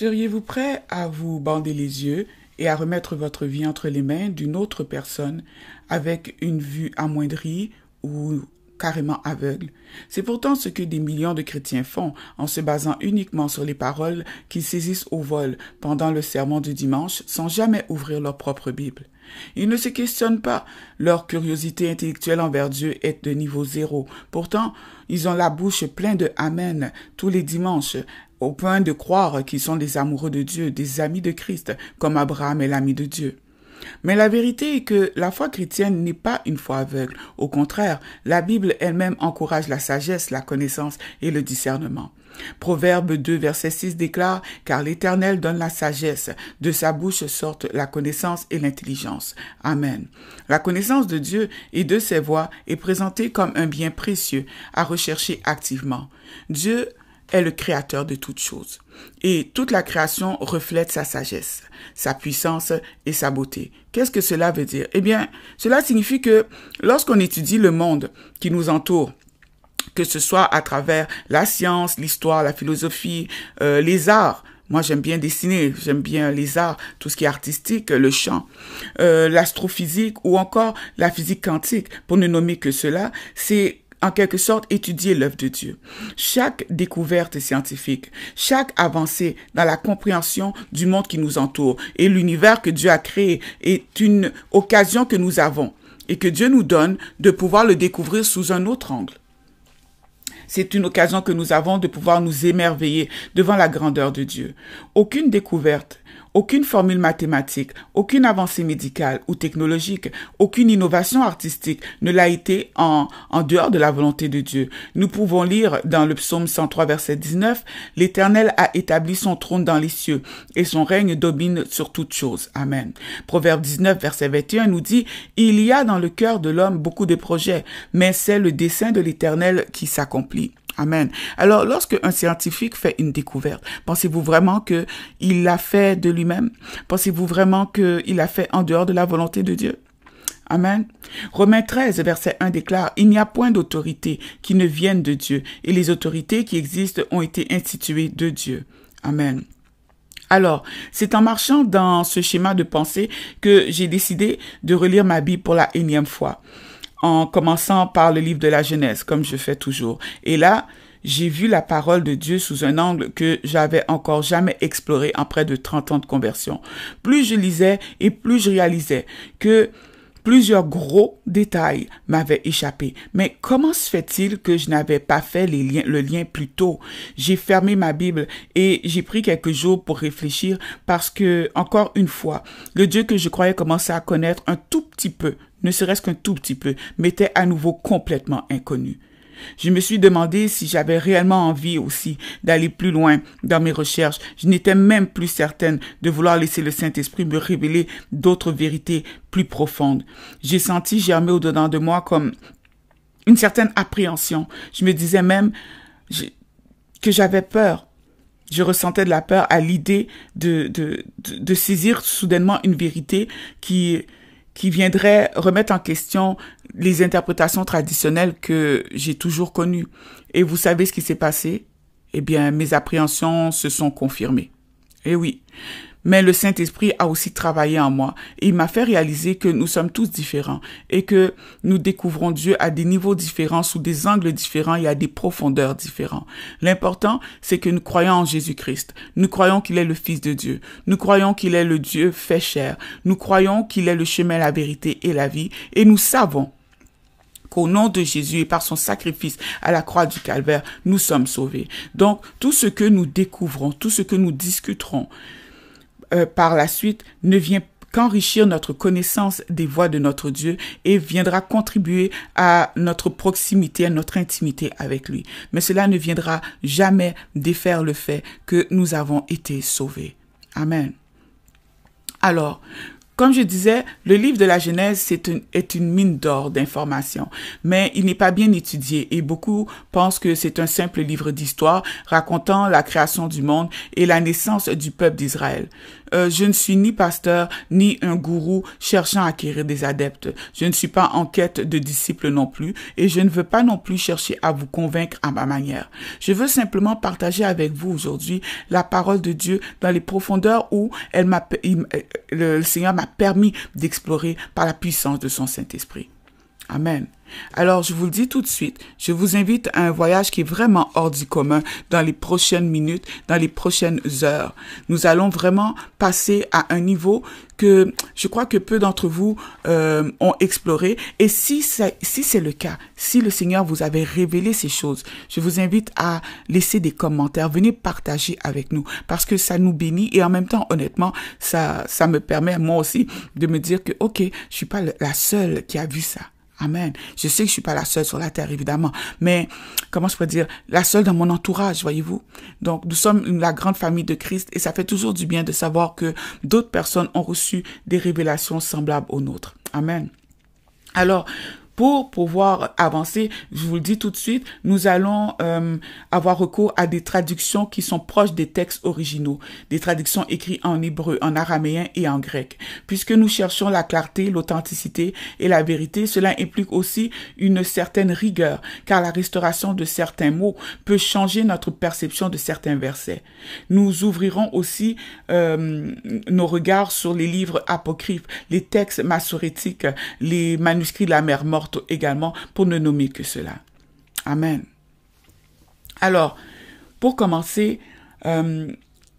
Seriez-vous prêt à vous bander les yeux et à remettre votre vie entre les mains d'une autre personne avec une vue amoindrie ou carrément aveugle? C'est pourtant ce que des millions de chrétiens font en se basant uniquement sur les paroles qu'ils saisissent au vol pendant le sermon du dimanche sans jamais ouvrir leur propre Bible. Ils ne se questionnent pas. Leur curiosité intellectuelle envers Dieu est de niveau 0. Pourtant, ils ont la bouche pleine de Amen tous les dimanches, au point de croire qu'ils sont des amoureux de Dieu, des amis de Christ, comme Abraham est l'ami de Dieu. Mais la vérité est que la foi chrétienne n'est pas une foi aveugle. Au contraire, la Bible elle-même encourage la sagesse, la connaissance et le discernement. Proverbe 2, verset 6 déclare « Car l'Éternel donne la sagesse, de sa bouche sortent la connaissance et l'intelligence. » Amen. La connaissance de Dieu et de ses voies est présentée comme un bien précieux à rechercher activement. Dieu est le créateur de toutes choses. Et toute la création reflète sa sagesse, sa puissance et sa beauté. Qu'est-ce que cela veut dire? Eh bien, cela signifie que lorsqu'on étudie le monde qui nous entoure, que ce soit à travers la science, l'histoire, la philosophie, les arts, moi, j'aime bien dessiner, j'aime bien les arts, tout ce qui est artistique, le chant, l'astrophysique ou encore la physique quantique, pour ne nommer que cela, c'est en quelque sorte étudier l'œuvre de Dieu. Chaque découverte scientifique, chaque avancée dans la compréhension du monde qui nous entoure et l'univers que Dieu a créé est une occasion que nous avons et que Dieu nous donne de pouvoir le découvrir sous un autre angle. C'est une occasion que nous avons de pouvoir nous émerveiller devant la grandeur de Dieu. Aucune découverte, aucune formule mathématique, aucune avancée médicale ou technologique, aucune innovation artistique ne l'a été en dehors de la volonté de Dieu. Nous pouvons lire dans le psaume 103, verset 19, « L'Éternel a établi son trône dans les cieux et son règne domine sur toutes choses. » Amen. Proverbe 19, verset 21 nous dit, « Il y a dans le cœur de l'homme beaucoup de projets, mais c'est le dessein de l'Éternel qui s'accomplit. » Amen. Alors, lorsque un scientifique fait une découverte, pensez-vous vraiment qu'il l'a fait de lui-même? Pensez-vous vraiment qu'il l'a fait en dehors de la volonté de Dieu? Amen. Romains 13, verset 1 déclare, « Il n'y a point d'autorité qui ne vienne de Dieu, et les autorités qui existent ont été instituées de Dieu. » Amen. Alors, c'est en marchant dans ce schéma de pensée que j'ai décidé de relire ma Bible pour la énième fois, en commençant par le livre de la Genèse, comme je fais toujours. Et là, j'ai vu la parole de Dieu sous un angle que j'avais encore jamais exploré en près de 30 ans de conversion. Plus je lisais et plus je réalisais que plusieurs gros détails m'avaient échappé. Mais comment se fait-il que je n'avais pas fait le lien plus tôt? J'ai fermé ma Bible et j'ai pris quelques jours pour réfléchir parce que, encore une fois, le Dieu que je croyais commencer à connaître un tout petit peu, ne serait-ce qu'un tout petit peu, m'était à nouveau complètement inconnu. Je me suis demandé si j'avais réellement envie aussi d'aller plus loin dans mes recherches. Je n'étais même plus certaine de vouloir laisser le Saint-Esprit me révéler d'autres vérités plus profondes. J'ai senti germer au-dedans de moi comme une certaine appréhension. Je me disais même que j'avais peur. Je ressentais de la peur à l'idée de saisir soudainement une vérité qui viendrait remettre en question les interprétations traditionnelles que j'ai toujours connues. Et vous savez ce qui s'est passé? Eh bien, mes appréhensions se sont confirmées. Eh oui. Mais le Saint-Esprit a aussi travaillé en moi et il m'a fait réaliser que nous sommes tous différents et que nous découvrons Dieu à des niveaux différents, sous des angles différents et à des profondeurs différentes. L'important, c'est que nous croyons en Jésus-Christ. Nous croyons qu'il est le Fils de Dieu. Nous croyons qu'il est le Dieu fait chair. Nous croyons qu'il est le chemin, la vérité et la vie. Et nous savons qu'au nom de Jésus et par son sacrifice à la croix du Calvaire, nous sommes sauvés. Donc, tout ce que nous découvrons, tout ce que nous discuterons, par la suite ne vient qu'enrichir notre connaissance des voies de notre Dieu et viendra contribuer à notre proximité, à notre intimité avec lui. Mais cela ne viendra jamais défaire le fait que nous avons été sauvés. Amen. Alors, comme je disais, le livre de la Genèse est une mine d'or d'informations, mais il n'est pas bien étudié et beaucoup pensent que c'est un simple livre d'histoire racontant la création du monde et la naissance du peuple d'Israël. je ne suis ni pasteur, ni un gourou cherchant à acquérir des adeptes. Je ne suis pas en quête de disciples non plus, et je ne veux pas non plus chercher à vous convaincre à ma manière. Je veux simplement partager avec vous aujourd'hui la parole de Dieu dans les profondeurs où le Seigneur m'a permis d'explorer par la puissance de son Saint-Esprit. Amen. Alors, je vous le dis tout de suite, je vous invite à un voyage qui est vraiment hors du commun dans les prochaines minutes, dans les prochaines heures. Nous allons vraiment passer à un niveau que je crois que peu d'entre vous ont exploré. Et si c'est le cas, si le Seigneur vous avait révélé ces choses, je vous invite à laisser des commentaires, venez partager avec nous parce que ça nous bénit et en même temps, honnêtement, ça me permet moi aussi de me dire que, ok, je suis pas la seule qui a vu ça. Amen. Je sais que je suis pas la seule sur la terre, évidemment, mais comment je peux dire, la seule dans mon entourage, voyez-vous. Donc, nous sommes la grande famille de Christ et ça fait toujours du bien de savoir que d'autres personnes ont reçu des révélations semblables aux nôtres. Amen. Alors, pour pouvoir avancer, je vous le dis tout de suite, nous allons avoir recours à des traductions qui sont proches des textes originaux, des traductions écrites en hébreu, en araméen et en grec. Puisque nous cherchons la clarté, l'authenticité et la vérité, cela implique aussi une certaine rigueur, car la restauration de certains mots peut changer notre perception de certains versets. Nous ouvrirons aussi nos regards sur les livres apocryphes, les textes massorétiques, les manuscrits de la mer morte, également, pour ne nommer que cela. Amen. Alors, pour commencer,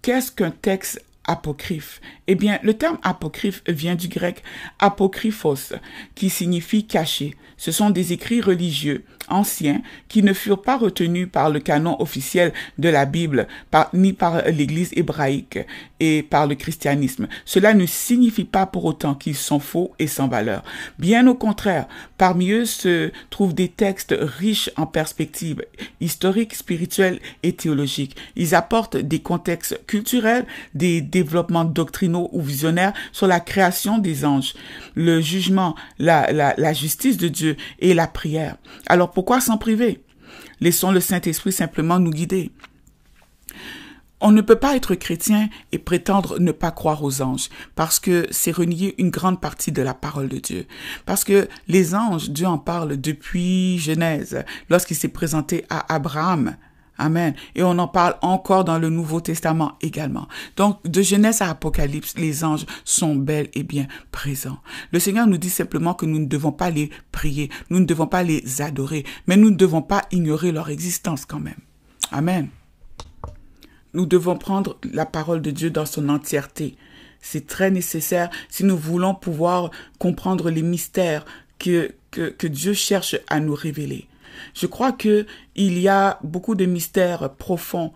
qu'est-ce qu'un texte apocryphe? Eh bien, le terme apocryphe vient du grec apokryphos, qui signifie caché. Ce sont des écrits religieux anciens qui ne furent pas retenus par le canon officiel de la Bible, ni par l'Église hébraïque et par le christianisme. Cela ne signifie pas pour autant qu'ils sont faux et sans valeur. Bien au contraire, parmi eux se trouvent des textes riches en perspectives historiques, spirituelles et théologiques. Ils apportent des contextes culturels, des développements doctrinaux ou visionnaires sur la création des anges, le jugement, la justice de Dieu et la prière. Alors pourquoi s'en priver? Laissons le Saint-Esprit simplement nous guider. On ne peut pas être chrétien et prétendre ne pas croire aux anges, parce que c'est renier une grande partie de la parole de Dieu. Parce que les anges, Dieu en parle depuis Genèse, lorsqu'il s'est présenté à Abraham. Amen. Et on en parle encore dans le Nouveau Testament également. Donc, de Genèse à Apocalypse, les anges sont bel et bien présents. Le Seigneur nous dit simplement que nous ne devons pas les prier, nous ne devons pas les adorer, mais nous ne devons pas ignorer leur existence quand même. Amen. Nous devons prendre la parole de Dieu dans son entièreté. C'est très nécessaire si nous voulons pouvoir comprendre les mystères que Dieu cherche à nous révéler. Je crois que il y a beaucoup de mystères profonds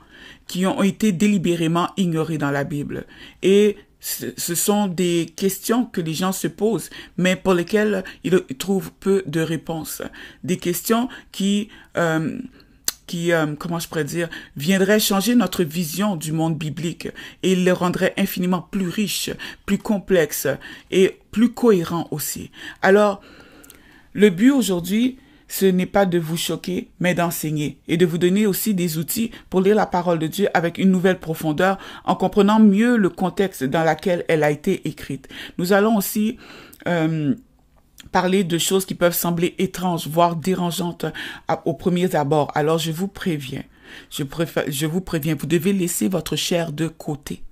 qui ont été délibérément ignorés dans la Bible. Et ce sont des questions que les gens se posent, mais pour lesquelles ils trouvent peu de réponses. Des questions qui comment je pourrais dire, viendraient changer notre vision du monde biblique et le rendraient infiniment plus riche, plus complexe et plus cohérent aussi. Alors, le but aujourd'hui, ce n'est pas de vous choquer, mais d'enseigner et de vous donner aussi des outils pour lire la parole de Dieu avec une nouvelle profondeur en comprenant mieux le contexte dans lequel elle a été écrite. Nous allons aussi parler de choses qui peuvent sembler étranges, voire dérangeantes aux premiers abords. Alors je vous préviens, vous devez laisser votre chair de côté.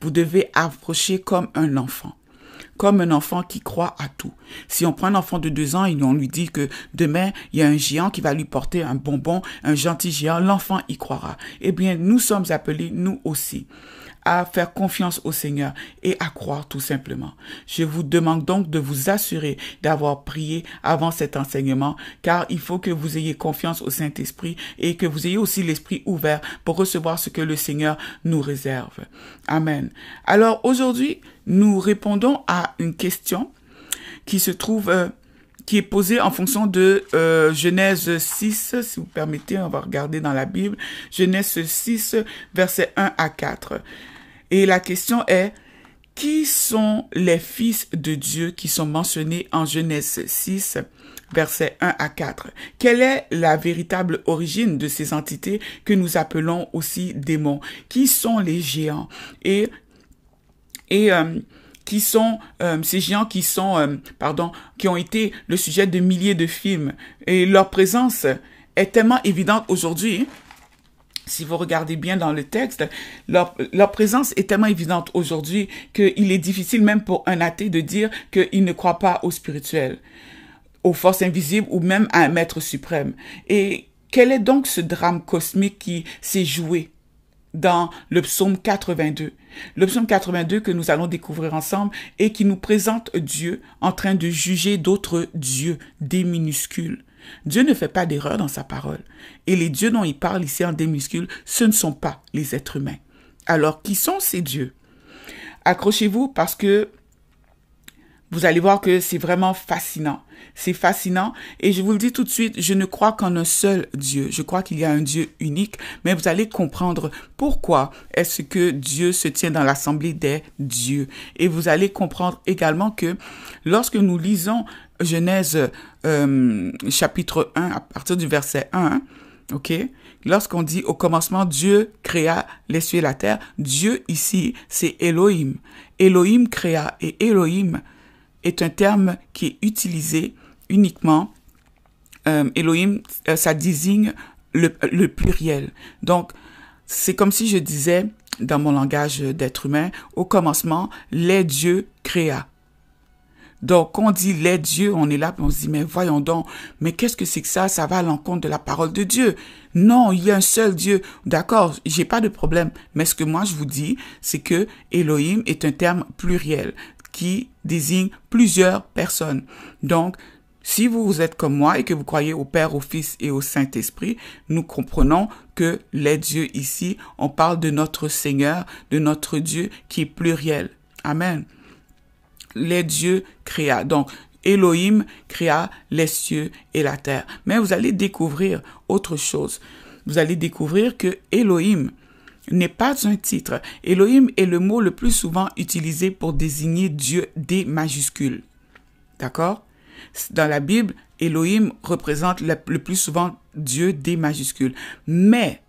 Vous devez approcher comme un enfant qui croit à tout. Si on prend un enfant de 2 ans et on lui dit que demain, il y a un géant qui va lui porter un bonbon, un gentil géant, l'enfant y croira. Eh bien, nous sommes appelés, nous aussi, à faire confiance au Seigneur et à croire tout simplement. Je vous demande donc de vous assurer d'avoir prié avant cet enseignement, car il faut que vous ayez confiance au Saint-Esprit et que vous ayez aussi l'esprit ouvert pour recevoir ce que le Seigneur nous réserve. Amen. Alors aujourd'hui, nous répondons à une question qui se trouve, qui est posée en fonction de Genèse 6, si vous permettez, on va regarder dans la Bible, Genèse 6, versets 1 à 4. Et la question est, qui sont les fils de Dieu qui sont mentionnés en Genèse 6, versets 1 à 4? Quelle est la véritable origine de ces entités que nous appelons aussi démons? Qui sont les géants? Et et qui sont ces géants qui ont été le sujet de milliers de films. Et leur présence est tellement évidente aujourd'hui. Si vous regardez bien dans le texte, leur présence est tellement évidente aujourd'hui qu'il est difficile même pour un athée de dire qu'il ne croit pas au spirituel, aux forces invisibles ou même à un maître suprême. Et quel est donc ce drame cosmique qui s'est joué dans le psaume 82? Le psaume 82 que nous allons découvrir ensemble et qui nous présente Dieu en train de juger d'autres dieux, D minuscules. Dieu ne fait pas d'erreur dans sa parole. Et les dieux dont il parle ici en D minuscule, ce ne sont pas les êtres humains. Alors, qui sont ces dieux? Accrochez-vous parce que vous allez voir que c'est vraiment fascinant. C'est fascinant et je vous le dis tout de suite, je ne crois qu'en un seul Dieu. Je crois qu'il y a un Dieu unique, mais vous allez comprendre pourquoi est-ce que Dieu se tient dans l'assemblée des dieux. Et vous allez comprendre également que lorsque nous lisons Genèse chapitre 1 à partir du verset 1, ok, lorsqu'on dit au commencement Dieu créa les cieux et la terre, Dieu ici c'est Elohim. Elohim créa et Elohim est un terme qui est utilisé uniquement, Elohim, ça désigne le pluriel. Donc, c'est comme si je disais, dans mon langage d'être humain, au commencement, les dieux créa. Donc, quand on dit les dieux, on est là, puis on se dit, mais voyons donc, mais qu'est-ce que c'est que ça? Ça va à l'encontre de la parole de Dieu. Non, il y a un seul Dieu. D'accord, j'ai pas de problème. Mais ce que moi je vous dis, c'est que Elohim est un terme pluriel qui désigne plusieurs personnes. Donc, si vous êtes comme moi et que vous croyez au Père, au Fils et au Saint-Esprit, nous comprenons que les dieux ici, on parle de notre Seigneur, de notre Dieu qui est pluriel. Amen. Les dieux créa. Donc, Elohim créa les cieux et la terre. Mais vous allez découvrir autre chose. Vous allez découvrir que Elohim n'est pas un titre. Elohim est le mot le plus souvent utilisé pour désigner Dieu D majuscule. D'accord? Dans la Bible, Elohim représente le plus souvent Dieu D majuscule. Mais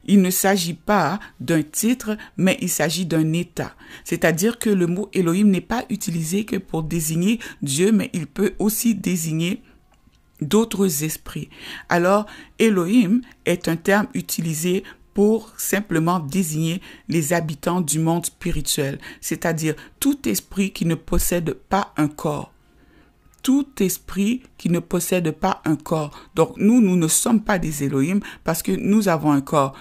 il ne s'agit pas d'un titre, mais il s'agit d'un état. C'est-à-dire que le mot Elohim n'est pas utilisé que pour désigner Dieu, mais il peut aussi désigner d'autres esprits. Alors, Elohim est un terme utilisé pour simplement désigner les habitants du monde spirituel, c'est-à-dire tout esprit qui ne possède pas un corps. Tout esprit qui ne possède pas un corps. Donc, nous ne sommes pas des Elohim parce que nous avons un corps.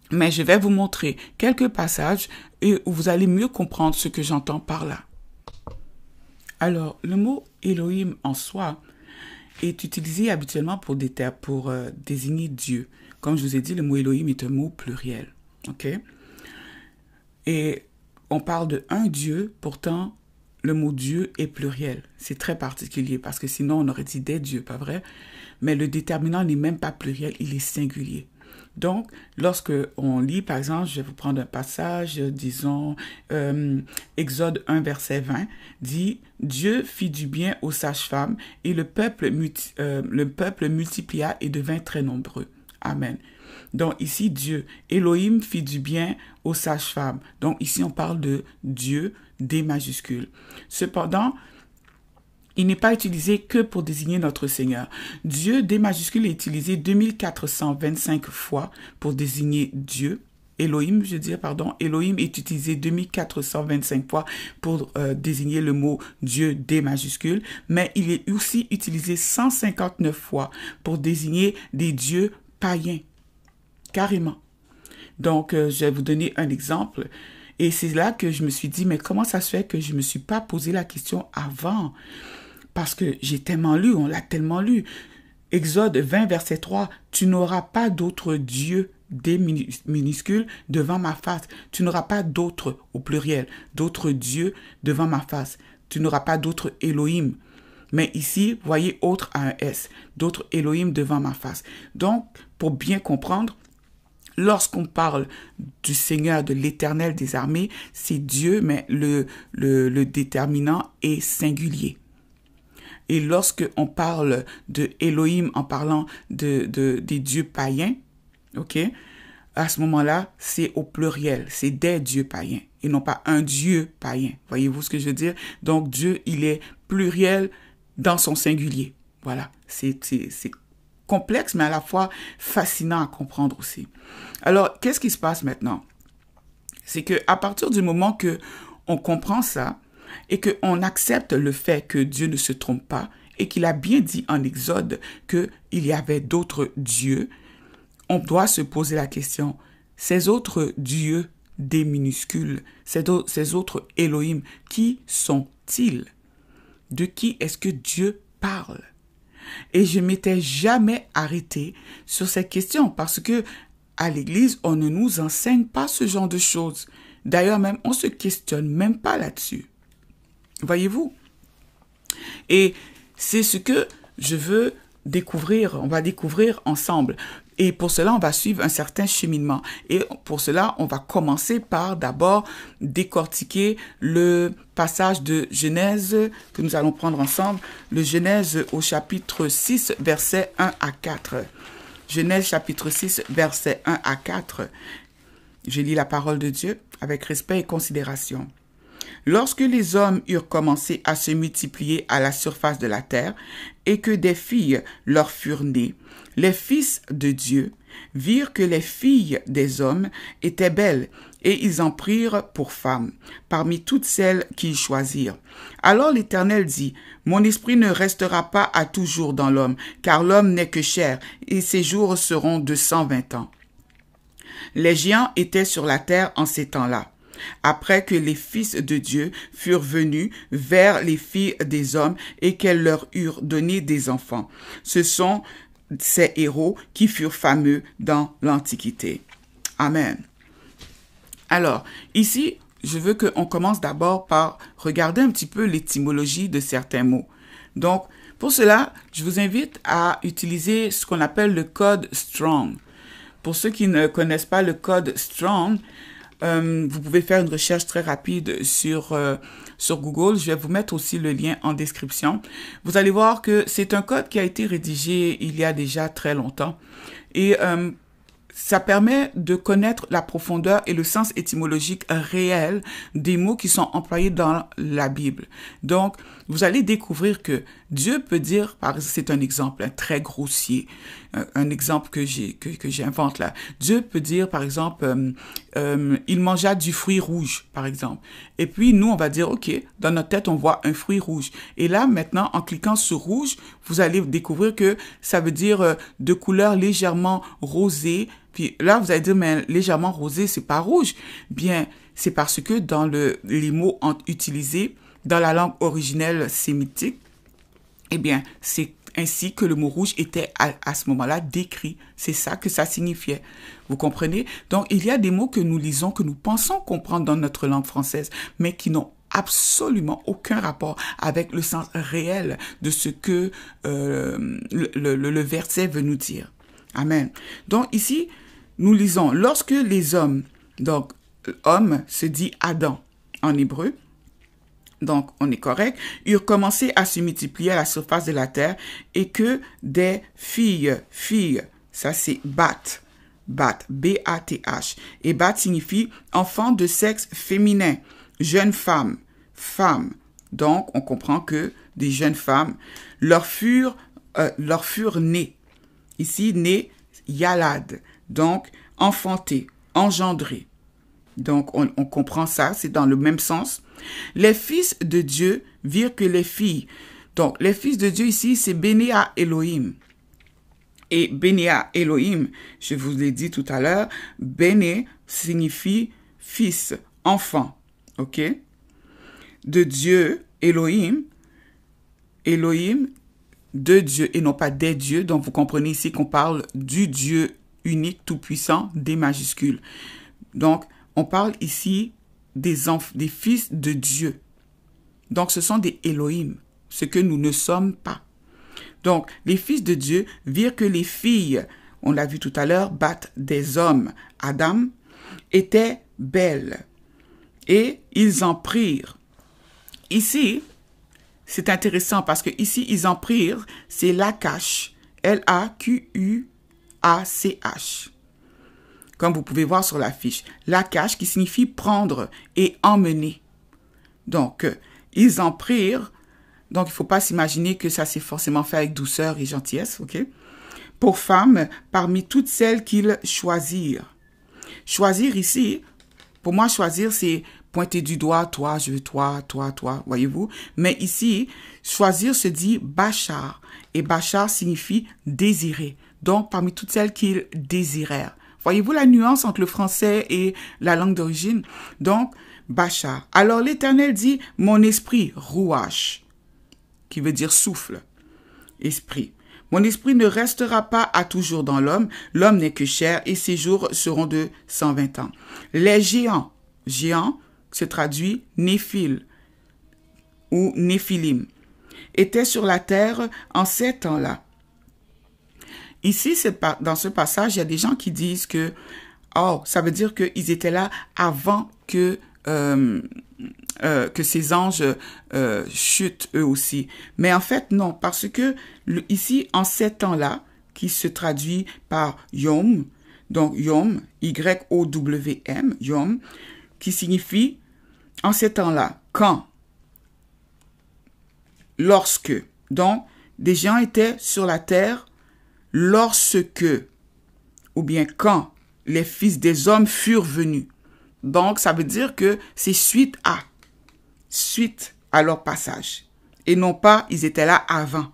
Mais je vais vous montrer quelques passages où vous allez mieux comprendre ce que j'entends par là. Alors, le mot Elohim en soi est utilisé habituellement pour désigner Dieu. Comme je vous ai dit, le mot Elohim est un mot pluriel. Ok? Et on parle de un Dieu, pourtant, le mot Dieu est pluriel. C'est très particulier parce que sinon, on aurait dit des dieux, pas vrai? Mais le déterminant n'est même pas pluriel, il est singulier. Donc, lorsque on lit, par exemple, je vais vous prendre un passage, disons, Exode 1, verset 20, dit « Dieu fit du bien aux sages-femmes et le peuple multiplia et devint très nombreux. » Amen. Donc, ici, Dieu, Elohim fit du bien aux sages-femmes. Donc, ici, on parle de Dieu, D majuscule. Cependant, il n'est pas utilisé que pour désigner notre Seigneur. Dieu, D majuscule, est utilisé 2425 fois pour désigner Dieu. Elohim, Elohim est utilisé 2425 fois pour désigner le mot Dieu, D majuscule. Mais il est aussi utilisé 159 fois pour désigner des dieux païens. Carrément. Donc, je vais vous donner un exemple. Et c'est là que je me suis dit, mais comment ça se fait que je ne me suis pas posé la question avant? Parce que j'ai tellement lu, on l'a tellement lu. Exode 20, verset 3, « Tu n'auras pas d'autre Dieu, des minuscules, devant ma face. Tu n'auras pas d'autre, au pluriel, d'autres dieux devant ma face. Tu n'auras pas d'autre Elohim. » Mais ici, voyez, autre à un S, d'autres Elohim devant ma face. Donc, pour bien comprendre, lorsqu'on parle du Seigneur, de l'Éternel des armées, c'est Dieu, mais le déterminant est singulier. Et lorsque on parle de Elohim en parlant des dieux païens, ok, à ce moment-là, c'est au pluriel, c'est des dieux païens. et non pas un Dieu païen. Voyez-vous ce que je veux dire? Donc, Dieu, il est pluriel dans son singulier. Voilà, c'est complexe, mais à la fois fascinant à comprendre aussi. Alors, qu'est-ce qui se passe maintenant? C'est qu'à partir du moment que on comprend ça et qu'on accepte le fait que Dieu ne se trompe pas et qu'il a bien dit en Exode qu'il y avait d'autres dieux, on doit se poser la question, ces autres dieux des minuscules, ces autres Elohim, qui sont-ils? De qui est-ce que Dieu parle? Et je m'étais jamais arrêtée sur cette question parce que à l'église, on ne nous enseigne pas ce genre de choses. D'ailleurs, même, on se questionne même pas là-dessus. Voyez-vous? Et c'est ce que je veux découvrir, on va découvrir ensemble. Et pour cela, on va suivre un certain cheminement. Et pour cela, on va commencer par d'abord décortiquer le passage de Genèse que nous allons prendre ensemble, le Genèse au chapitre 6, versets 1 à 4. Genèse chapitre 6, versets 1 à 4. Je lis la parole de Dieu avec respect et considération. Lorsque les hommes eurent commencé à se multiplier à la surface de la terre et que des filles leur furent nées, les fils de Dieu virent que les filles des hommes étaient belles et ils en prirent pour femmes parmi toutes celles qu'ils choisirent. Alors l'Éternel dit, « Mon esprit ne restera pas à toujours dans l'homme, car l'homme n'est que chair et ses jours seront de 120 ans. » Les géants étaient sur la terre en ces temps-là. Après que les fils de Dieu furent venus vers les filles des hommes et qu'elles leur eurent donné des enfants. Ce sont ces héros qui furent fameux dans l'Antiquité. Amen. Alors, ici, je veux qu'on commence d'abord par regarder un petit peu l'étymologie de certains mots. Donc, pour cela, je vous invite à utiliser ce qu'on appelle le code Strong. Pour ceux qui ne connaissent pas le code Strong, vous pouvez faire une recherche très rapide sur Google. Je vais vous mettre aussi le lien en description. Vous allez voir que c'est un code qui a été rédigé il y a déjà très longtemps. Et ça permet de connaître la profondeur et le sens étymologique réel des mots qui sont employés dans la Bible. Donc, vous allez découvrir que Dieu peut dire, c'est un exemple très grossier, un exemple que j'invente là. Dieu peut dire, par exemple, il mangea du fruit rouge, par exemple. Et puis, nous, on va dire, OK, dans notre tête, on voit un fruit rouge. Et là, maintenant, en cliquant sur rouge, vous allez découvrir que ça veut dire de couleur légèrement rosée. Puis là, vous allez dire, mais légèrement rosé, c'est pas rouge. Bien, c'est parce que dans les mots utilisés dans la langue originelle sémitique, eh bien, c'est ainsi que le mot rouge était à ce moment-là décrit. C'est ça que ça signifiait. Vous comprenez? Donc, il y a des mots que nous lisons, que nous pensons comprendre dans notre langue française, mais qui n'ont absolument aucun rapport avec le sens réel de ce que le verset veut nous dire. Amen. Donc, ici, nous lisons, lorsque les hommes, donc homme se dit Adam en hébreu, donc on est correct, eurent commencé à se multiplier à la surface de la terre et que des filles, ça c'est bat, B-A-T-H, et bat signifie enfant de sexe féminin, jeune femme, femme. Donc on comprend que des jeunes femmes leur furent nées. Ici, né, yalad, donc enfanté, engendré. Donc, on comprend ça, c'est dans le même sens. Les fils de Dieu virent que les filles. Donc, les fils de Dieu ici, c'est Bénéa Elohim. Et Bénéa Elohim, je vous l'ai dit tout à l'heure, Béné signifie fils, enfant. OK? De Dieu, Elohim, de Dieu et non pas des dieux. Donc, vous comprenez ici qu'on parle du Dieu unique, tout-puissant, des majuscules. Donc, on parle ici des fils de Dieu. Donc, ce sont des Elohim, ce que nous ne sommes pas. Donc, les fils de Dieu virent que les filles, on l'a vu tout à l'heure, battent des hommes, Adam, étaient belles. Et ils en prirent. Ici, c'est intéressant parce que ici, ils en prirent, c'est Lakash, L-A-Q-U-A-C-H. comme vous pouvez voir sur l'affiche. Lakash qui signifie prendre et emmener. Donc, ils en prirent. Donc, il ne faut pas s'imaginer que ça s'est forcément fait avec douceur et gentillesse, ok? Pour femmes, parmi toutes celles qu'ils choisirent. Choisir ici, pour moi, choisir, c'est pointer du doigt, toi, je veux toi, toi, toi, voyez-vous? Mais ici, choisir se dit bachar. Et bachar signifie désirer. Donc, parmi toutes celles qu'ils désirèrent. Voyez-vous la nuance entre le français et la langue d'origine? Donc, bachar. Alors, l'Éternel dit, mon esprit, rouach, qui veut dire souffle, esprit. Mon esprit ne restera pas à toujours dans l'homme. L'homme n'est que chair et ses jours seront de 120 ans. Les géants, se traduit néphil ou néphilim, étaient sur la terre en ces temps-là. Ici, dans ce passage, il y a des gens qui disent que, ça veut dire qu'ils étaient là avant que ces anges chutent eux aussi. Mais en fait, non, parce que ici, en ces temps-là, qui se traduit par Yom, donc Yom, Y-O-W-M, Yom, qui signifie en ces temps-là, quand, lorsque. Donc, des gens étaient sur la terre lorsque, ou bien quand, les fils des hommes furent venus. Donc, ça veut dire que c'est suite à leur passage. Et non pas, ils étaient là avant.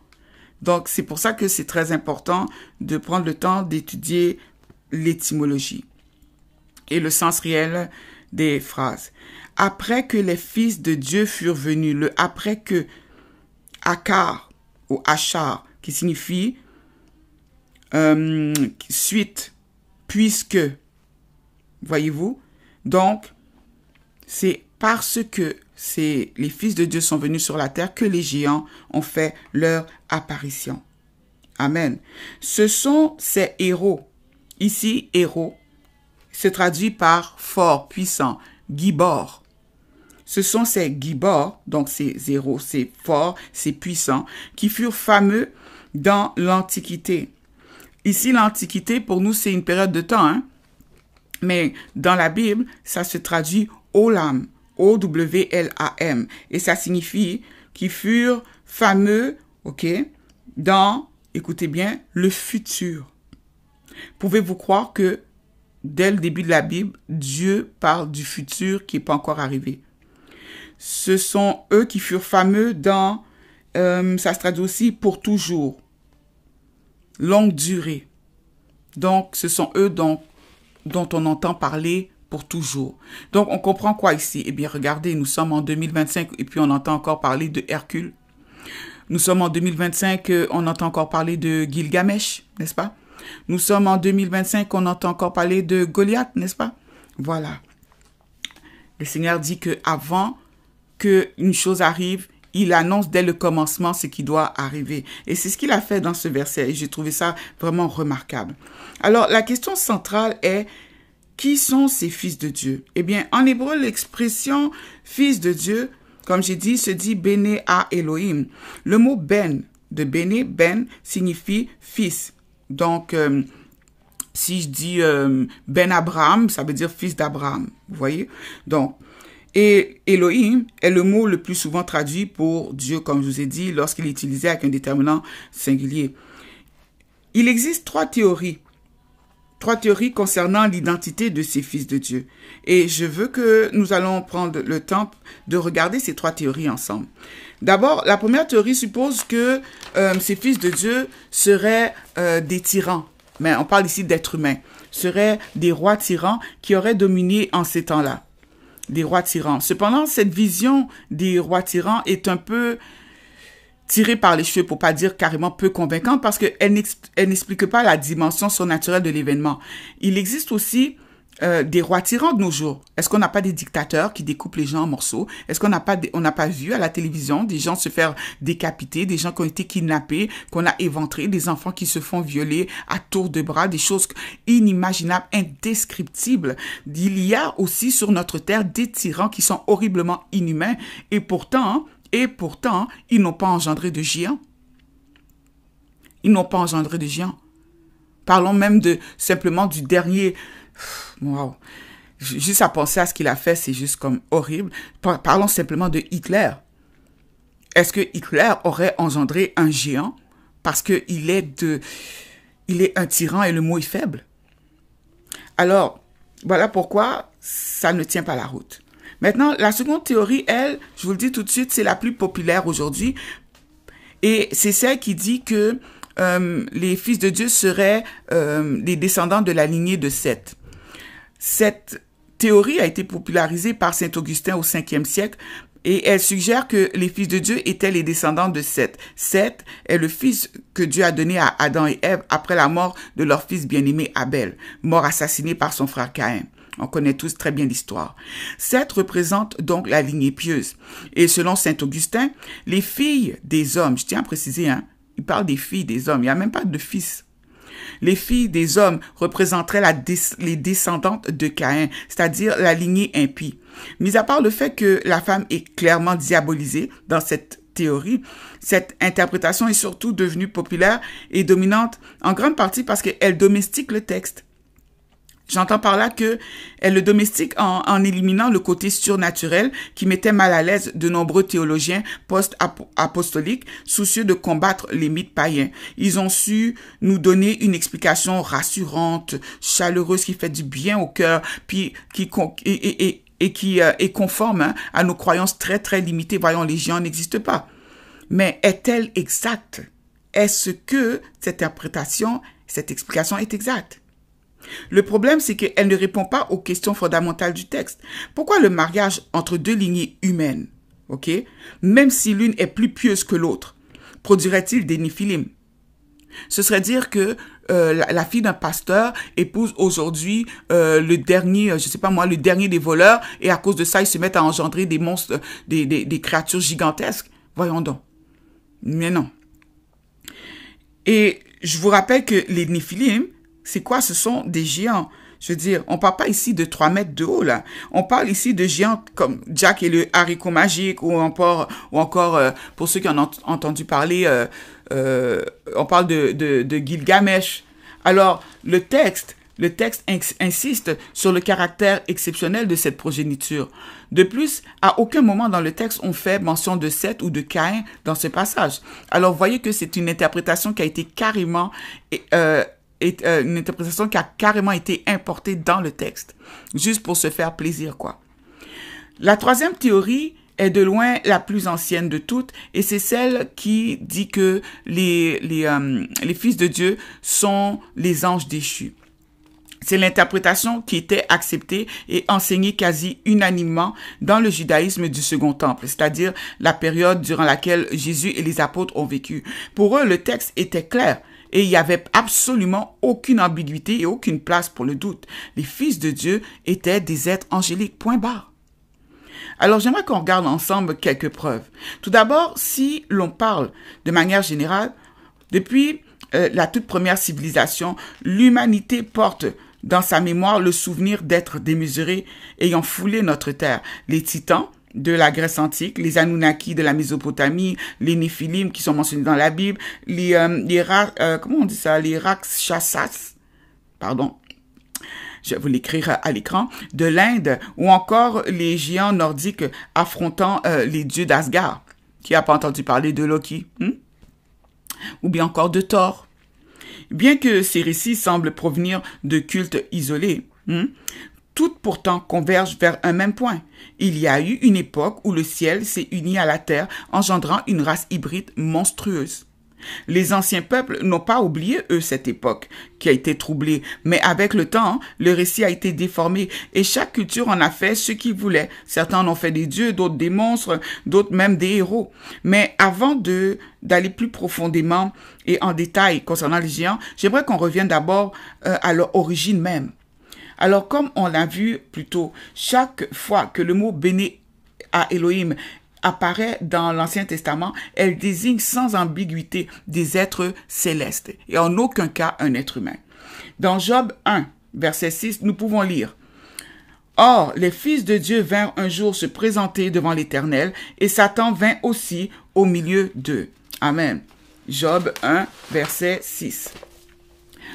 Donc, c'est pour ça que c'est très important de prendre le temps d'étudier l'étymologie et le sens réel des phrases. Après que les fils de Dieu furent venus, le après que, akar ou achar, qui signifie suite, puisque, voyez-vous? Donc, c'est parce que les fils de Dieu sont venus sur la terre que les géants ont fait leur apparition. Amen. Ce sont ces héros. Ici, héros se traduit par fort, puissant, gibor. Ce sont ces gibors, donc ces héros, c'est fort, c'est puissant, qui furent fameux dans l'Antiquité. Ici, l'Antiquité, pour nous, c'est une période de temps, hein? Mais dans la Bible, ça se traduit Olam, O-W-L-A-M. Et ça signifie qu'ils furent fameux, ok, dans, écoutez bien, le futur. Pouvez-vous croire que dès le début de la Bible, Dieu parle du futur qui n'est pas encore arrivé? Ce sont eux qui furent fameux dans, ça se traduit aussi pour toujours, longue durée. Donc, ce sont eux dont on entend parler pour toujours. Donc, on comprend quoi ici? Eh bien, regardez, nous sommes en 2025 et puis on entend encore parler de Hercule. Nous sommes en 2025, on entend encore parler de Gilgamesh, n'est-ce pas? Nous sommes en 2025, on entend encore parler de Goliath, n'est-ce pas? Voilà. Le Seigneur dit que avant qu'une chose arrive, il annonce dès le commencement ce qui doit arriver. Et c'est ce qu'il a fait dans ce verset. Et j'ai trouvé ça vraiment remarquable. Alors, la question centrale est, qui sont ces fils de Dieu? Eh bien, en hébreu, l'expression fils de Dieu, comme j'ai dit, se dit Bene à Elohim. Le mot Ben, de Bene, Ben, signifie fils. Donc, si je dis Ben Abraham, ça veut dire fils d'Abraham. Vous voyez? Donc, et Elohim est le mot le plus souvent traduit pour Dieu, comme je vous ai dit, lorsqu'il est utilisé avec un déterminant singulier. Il existe trois théories concernant l'identité de ces fils de Dieu. Et je veux que nous allons prendre le temps de regarder ces trois théories ensemble. D'abord, la première théorie suppose que ces fils de Dieu seraient des tyrans. Mais on parle ici d'êtres humains. Seraient des rois tyrans qui auraient dominé en ces temps-là. Des rois tyrans. Cependant, cette vision des rois tyrans est un peu tirée par les cheveux, pour pas dire carrément peu convaincante, parce qu'elle n'explique pas la dimension surnaturelle de l'événement. Il existe aussi des rois tyrans de nos jours. Est-ce qu'on n'a pas des dictateurs qui découpent les gens en morceaux? Est-ce qu'on n'a pas vu à la télévision des gens se faire décapiter, des gens qui ont été kidnappés, qu'on a éventrés, des enfants qui se font violer à tour de bras, des choses inimaginables, indescriptibles. Il y a aussi sur notre terre des tyrans qui sont horriblement inhumains et pourtant, ils n'ont pas engendré de géants. Ils n'ont pas engendré de géants. Parlons même simplement du dernier Wow. Juste à penser à ce qu'il a fait, c'est juste comme horrible. Parlons simplement de Hitler. Est-ce que Hitler aurait engendré un géant parce qu'il il est un tyran et le mot est faible? Alors, voilà pourquoi ça ne tient pas la route. Maintenant, la seconde théorie, elle, je vous le dis tout de suite, c'est la plus populaire aujourd'hui. Et c'est celle qui dit que les fils de Dieu seraient les descendants de la lignée de Seth. Cette théorie a été popularisée par saint Augustin au 5e siècle et elle suggère que les fils de Dieu étaient les descendants de Seth. Seth est le fils que Dieu a donné à Adam et Ève après la mort de leur fils bien-aimé Abel, mort assassiné par son frère Caïn. On connaît tous très bien l'histoire. Seth représente donc la lignée pieuse. Et selon saint Augustin, les filles des hommes, je tiens à préciser, il parle des filles des hommes, il n'y a même pas de fils. Les filles des hommes représenteraient les descendantes de Caïn, c'est-à-dire la lignée impie. Mis à part le fait que la femme est clairement diabolisée dans cette théorie, cette interprétation est surtout devenue populaire et dominante en grande partie parce qu'elle domestique le texte. J'entends par là que elle le domestique en éliminant le côté surnaturel qui mettait mal à l'aise de nombreux théologiens post-apostoliques soucieux de combattre les mythes païens. Ils ont su nous donner une explication rassurante, chaleureuse, qui fait du bien au cœur, puis qui est conforme à nos croyances très très limitées. Voyons, les géants n'existent pas. Mais est-elle exacte? Est-ce que cette interprétation, cette explication est exacte? Le problème, c'est qu'elle ne répond pas aux questions fondamentales du texte. Pourquoi le mariage entre deux lignées humaines, même si l'une est plus pieuse que l'autre, produirait-il des néphilim? Ce serait dire que la fille d'un pasteur épouse aujourd'hui le dernier, le dernier des voleurs, et à cause de ça, ils se mettent à engendrer des monstres, des créatures gigantesques. Voyons donc. Mais non. Et je vous rappelle que les néphilim, c'est quoi? Ce sont des géants. Je veux dire, on parle pas ici de 3 mètres de haut, là. On parle ici de géants comme Jack et le haricot magique, ou encore pour ceux qui en ont entendu parler, on parle de Gilgamesh. Alors, le texte insiste sur le caractère exceptionnel de cette progéniture. De plus, à aucun moment dans le texte on fait mention de Seth ou de Caïn dans ce passage. Alors, vous voyez que c'est une interprétation qui a été carrément une interprétation qui a carrément été importée dans le texte, juste pour se faire plaisir, quoi. La troisième théorie est de loin la plus ancienne de toutes, et c'est celle qui dit que les fils de Dieu sont les anges déchus. C'est l'interprétation qui était acceptée et enseignée quasi unanimement dans le judaïsme du Second Temple, c'est-à-dire la période durant laquelle Jésus et les apôtres ont vécu. Pour eux, le texte était clair. Et il n'y avait absolument aucune ambiguïté et aucune place pour le doute. Les fils de Dieu étaient des êtres angéliques, point barre. Alors j'aimerais qu'on regarde ensemble quelques preuves. Tout d'abord, si l'on parle de manière générale, depuis la toute première civilisation, l'humanité porte dans sa mémoire le souvenir d'êtres démesurés ayant foulé notre terre. Les titans de la Grèce antique, les Anunnaki de la Mésopotamie, les Néphilim qui sont mentionnés dans la Bible, les Rakshasas, je vais vous l'écrire à l'écran, de l'Inde, ou encore les géants nordiques affrontant les dieux d'Asgard. Qui n'a pas entendu parler de Loki? Ou bien encore de Thor. Bien que ces récits semblent provenir de cultes isolés, toutes pourtant convergent vers un même point. Il y a eu une époque où le ciel s'est uni à la terre, engendrant une race hybride monstrueuse. Les anciens peuples n'ont pas oublié, eux, cette époque qui a été troublée, mais avec le temps, le récit a été déformé et chaque culture en a fait ce qu'il voulait. Certains en ont fait des dieux, d'autres des monstres, d'autres même des héros. Mais avant d'aller plus profondément et en détail concernant les géants, j'aimerais qu'on revienne d'abord à leur origine même. Alors, comme on l'a vu plus tôt, chaque fois que le mot « béni à Elohim » apparaît dans l'Ancien Testament, elle désigne sans ambiguïté des êtres célestes et en aucun cas un être humain. Dans Job 1, verset 6, nous pouvons lire « Or, les fils de Dieu vinrent un jour se présenter devant l'Éternel et Satan vint aussi au milieu d'eux. » Amen. Job 1, verset 6.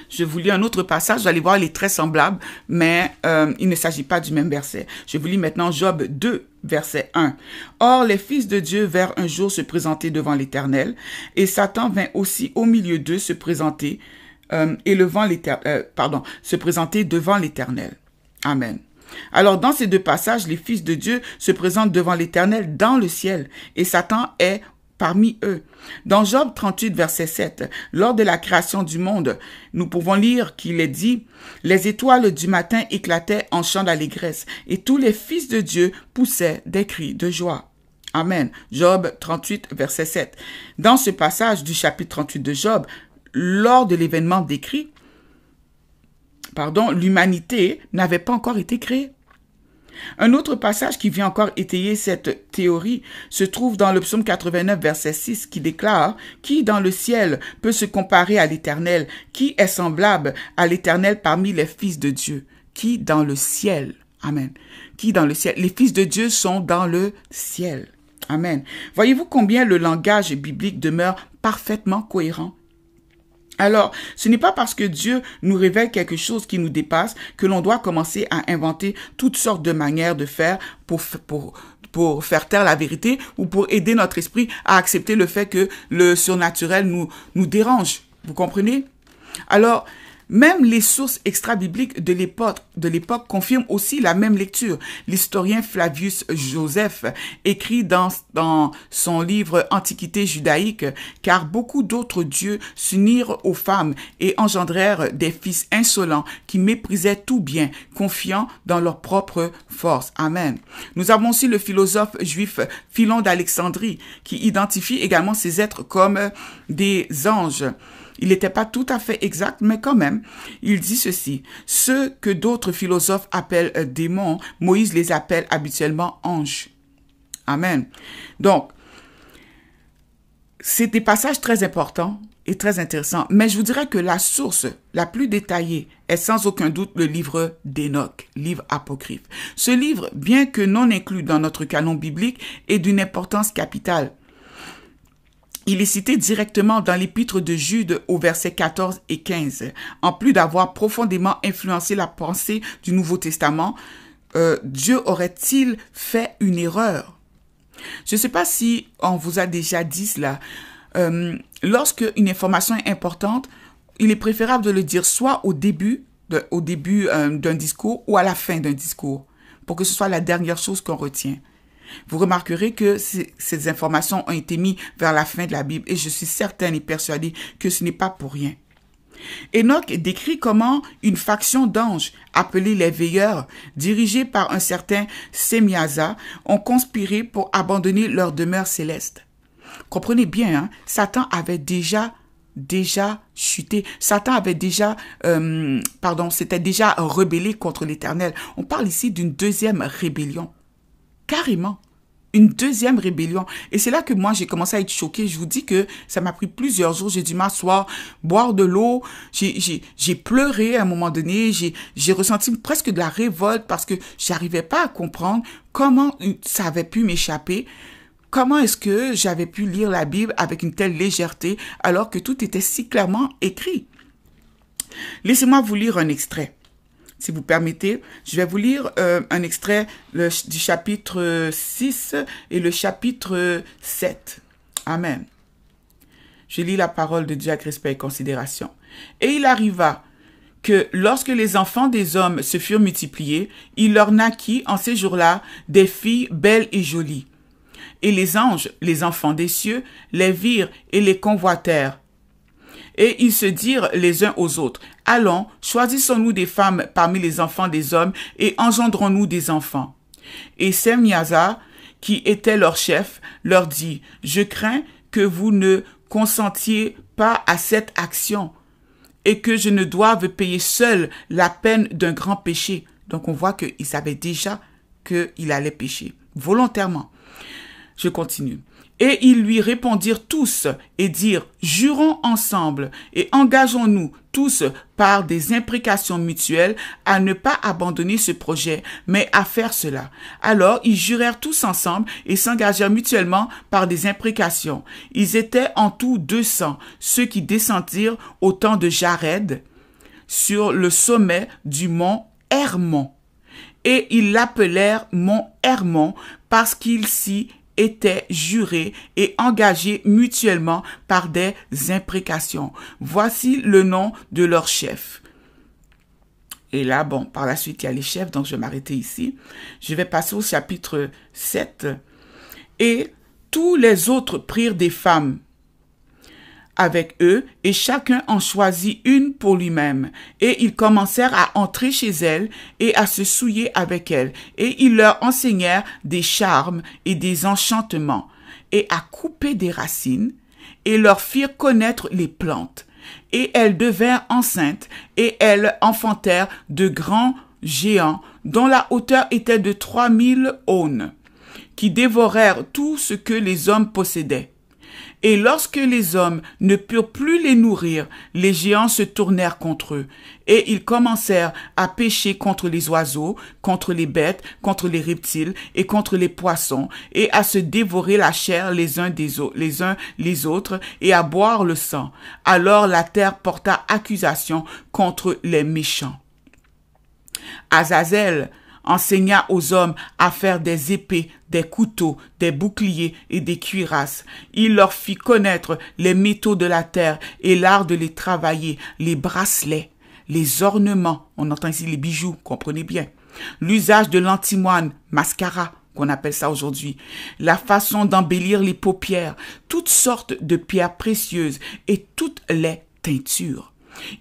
Je vous lis un autre passage, vous allez voir, il est très semblable, mais il ne s'agit pas du même verset. Je vous lis maintenant Job 2, verset 1. « Or, les fils de Dieu vinrent un jour se présenter devant l'Éternel, et Satan vint aussi au milieu d'eux se présenter, se présenter devant l'Éternel. » Amen. Alors, dans ces deux passages, les fils de Dieu se présentent devant l'Éternel dans le ciel, et Satan est parmi eux. Dans Job 38, verset 7, lors de la création du monde, nous pouvons lire qu'il est dit « Les étoiles du matin éclataient en chants d'allégresse, et tous les fils de Dieu poussaient des cris de joie. » Amen. Job 38, verset 7. Dans ce passage du chapitre 38 de Job, lors de l'événement décrit, l'humanité n'avait pas encore été créée. Un autre passage qui vient encore étayer cette théorie se trouve dans le psaume 89, verset 6, qui déclare « Qui dans le ciel peut se comparer à l'Éternel? Qui est semblable à l'Éternel parmi les fils de Dieu? Qui dans le ciel? » Amen. Qui dans le ciel? Les fils de Dieu sont dans le ciel. Amen. Voyez-vous combien le langage biblique demeure parfaitement cohérent? Alors, ce n'est pas parce que Dieu nous révèle quelque chose qui nous dépasse que l'on doit commencer à inventer toutes sortes de manières de faire pour faire taire la vérité ou pour aider notre esprit à accepter le fait que le surnaturel nous dérange. Vous comprenez? Alors, même les sources extra-bibliques de l'époque confirment aussi la même lecture. L'historien Flavius Joseph écrit dans son livre Antiquité judaïque, « Car beaucoup d'autres dieux s'unirent aux femmes et engendrèrent des fils insolents qui méprisaient tout bien, confiants dans leur propre force. » Amen. Nous avons aussi le philosophe juif Philon d'Alexandrie qui identifie également ces êtres comme des anges. Il n'était pas tout à fait exact, mais quand même, il dit ceci. Ceux que d'autres philosophes appellent démons, Moïse les appelle habituellement anges. Amen. Donc, c'est des passages très importants et très intéressants, mais je vous dirais que la source la plus détaillée est sans aucun doute le livre d'Enoch, livre apocryphe. Ce livre, bien que non inclus dans notre canon biblique, est d'une importance capitale. Il est cité directement dans l'épître de Jude au verset 14 et 15. En plus d'avoir profondément influencé la pensée du Nouveau Testament, Dieu aurait-il fait une erreur? Je ne sais pas si on vous a déjà dit cela. Lorsque une information est importante, il est préférable de le dire soit au début d'un discours ou à la fin d'un discours, pour que ce soit la dernière chose qu'on retient. Vous remarquerez que ces informations ont été mises vers la fin de la Bible et je suis certaine et persuadée que ce n'est pas pour rien. Enoch décrit comment une faction d'anges, appelés les veilleurs, dirigés par un certain Semiasa, ont conspiré pour abandonner leur demeure céleste. Comprenez bien, hein, Satan avait déjà chuté. Satan avait s'était déjà rebellé contre l'Éternel. On parle ici d'une deuxième rébellion. Carrément, une deuxième rébellion. Et c'est là que moi, j'ai commencé à être choquée. Je vous dis que ça m'a pris plusieurs jours. J'ai dû m'asseoir, boire de l'eau. J'ai pleuré à un moment donné. J'ai ressenti presque de la révolte parce que j'arrivais pas à comprendre comment ça avait pu m'échapper. Comment est-ce que j'avais pu lire la Bible avec une telle légèreté alors que tout était si clairement écrit? Laissez-moi vous lire un extrait. Si vous permettez, je vais vous lire un extrait du chapitre 6 et le chapitre 7. Amen. Je lis la parole de Dieu avec respect et considération. « Et il arriva que lorsque les enfants des hommes se furent multipliés, il leur naquit en ces jours-là des filles belles et jolies. Et les anges, les enfants des cieux, les virent et les convoitèrent. Et ils se dirent les uns aux autres, « Allons, choisissons-nous des femmes parmi les enfants des hommes et engendrons-nous des enfants. » Et Semiasa, qui était leur chef, leur dit, « Je crains que vous ne consentiez pas à cette action et que je ne doive payer seul la peine d'un grand péché. » Donc on voit qu'ils savaient déjà qu'il allait pécher, volontairement. Je continue. Et ils lui répondirent tous et dirent, « Jurons ensemble et engageons-nous tous par des imprécations mutuelles à ne pas abandonner ce projet, mais à faire cela. » Alors ils jurèrent tous ensemble et s'engagèrent mutuellement par des imprécations. Ils étaient en tout 200, ceux qui descendirent au temps de Jared, sur le sommet du mont Hermon. Et ils l'appelèrent mont Hermon parce qu'ils s'y étaient jurés et engagés mutuellement par des imprécations. Voici le nom de leur chef. Et là, bon, par la suite, il y a les chefs, donc je vais m'arrêter ici. Je vais passer au chapitre 7. Et tous les autres prirent des femmes avec eux, et chacun en choisit une pour lui-même. Et ils commencèrent à entrer chez elles et à se souiller avec elles. Et ils leur enseignèrent des charmes et des enchantements, et à couper des racines, et leur firent connaître les plantes. Et elles devinrent enceintes, et elles enfantèrent de grands géants, dont la hauteur était de 3000 aunes, qui dévorèrent tout ce que les hommes possédaient. Et lorsque les hommes ne purent plus les nourrir, les géants se tournèrent contre eux, et ils commencèrent à pécher contre les oiseaux, contre les bêtes, contre les reptiles et contre les poissons, et à se dévorer la chair les uns les autres, et à boire le sang. Alors la terre porta accusation contre les méchants. Azazel enseigna aux hommes à faire des épées, des couteaux, des boucliers et des cuirasses. Il leur fit connaître les métaux de la terre et l'art de les travailler, les bracelets, les ornements, on entend ici les bijoux, comprenez bien, l'usage de l'antimoine, mascara, qu'on appelle ça aujourd'hui, la façon d'embellir les paupières, toutes sortes de pierres précieuses et toutes les teintures.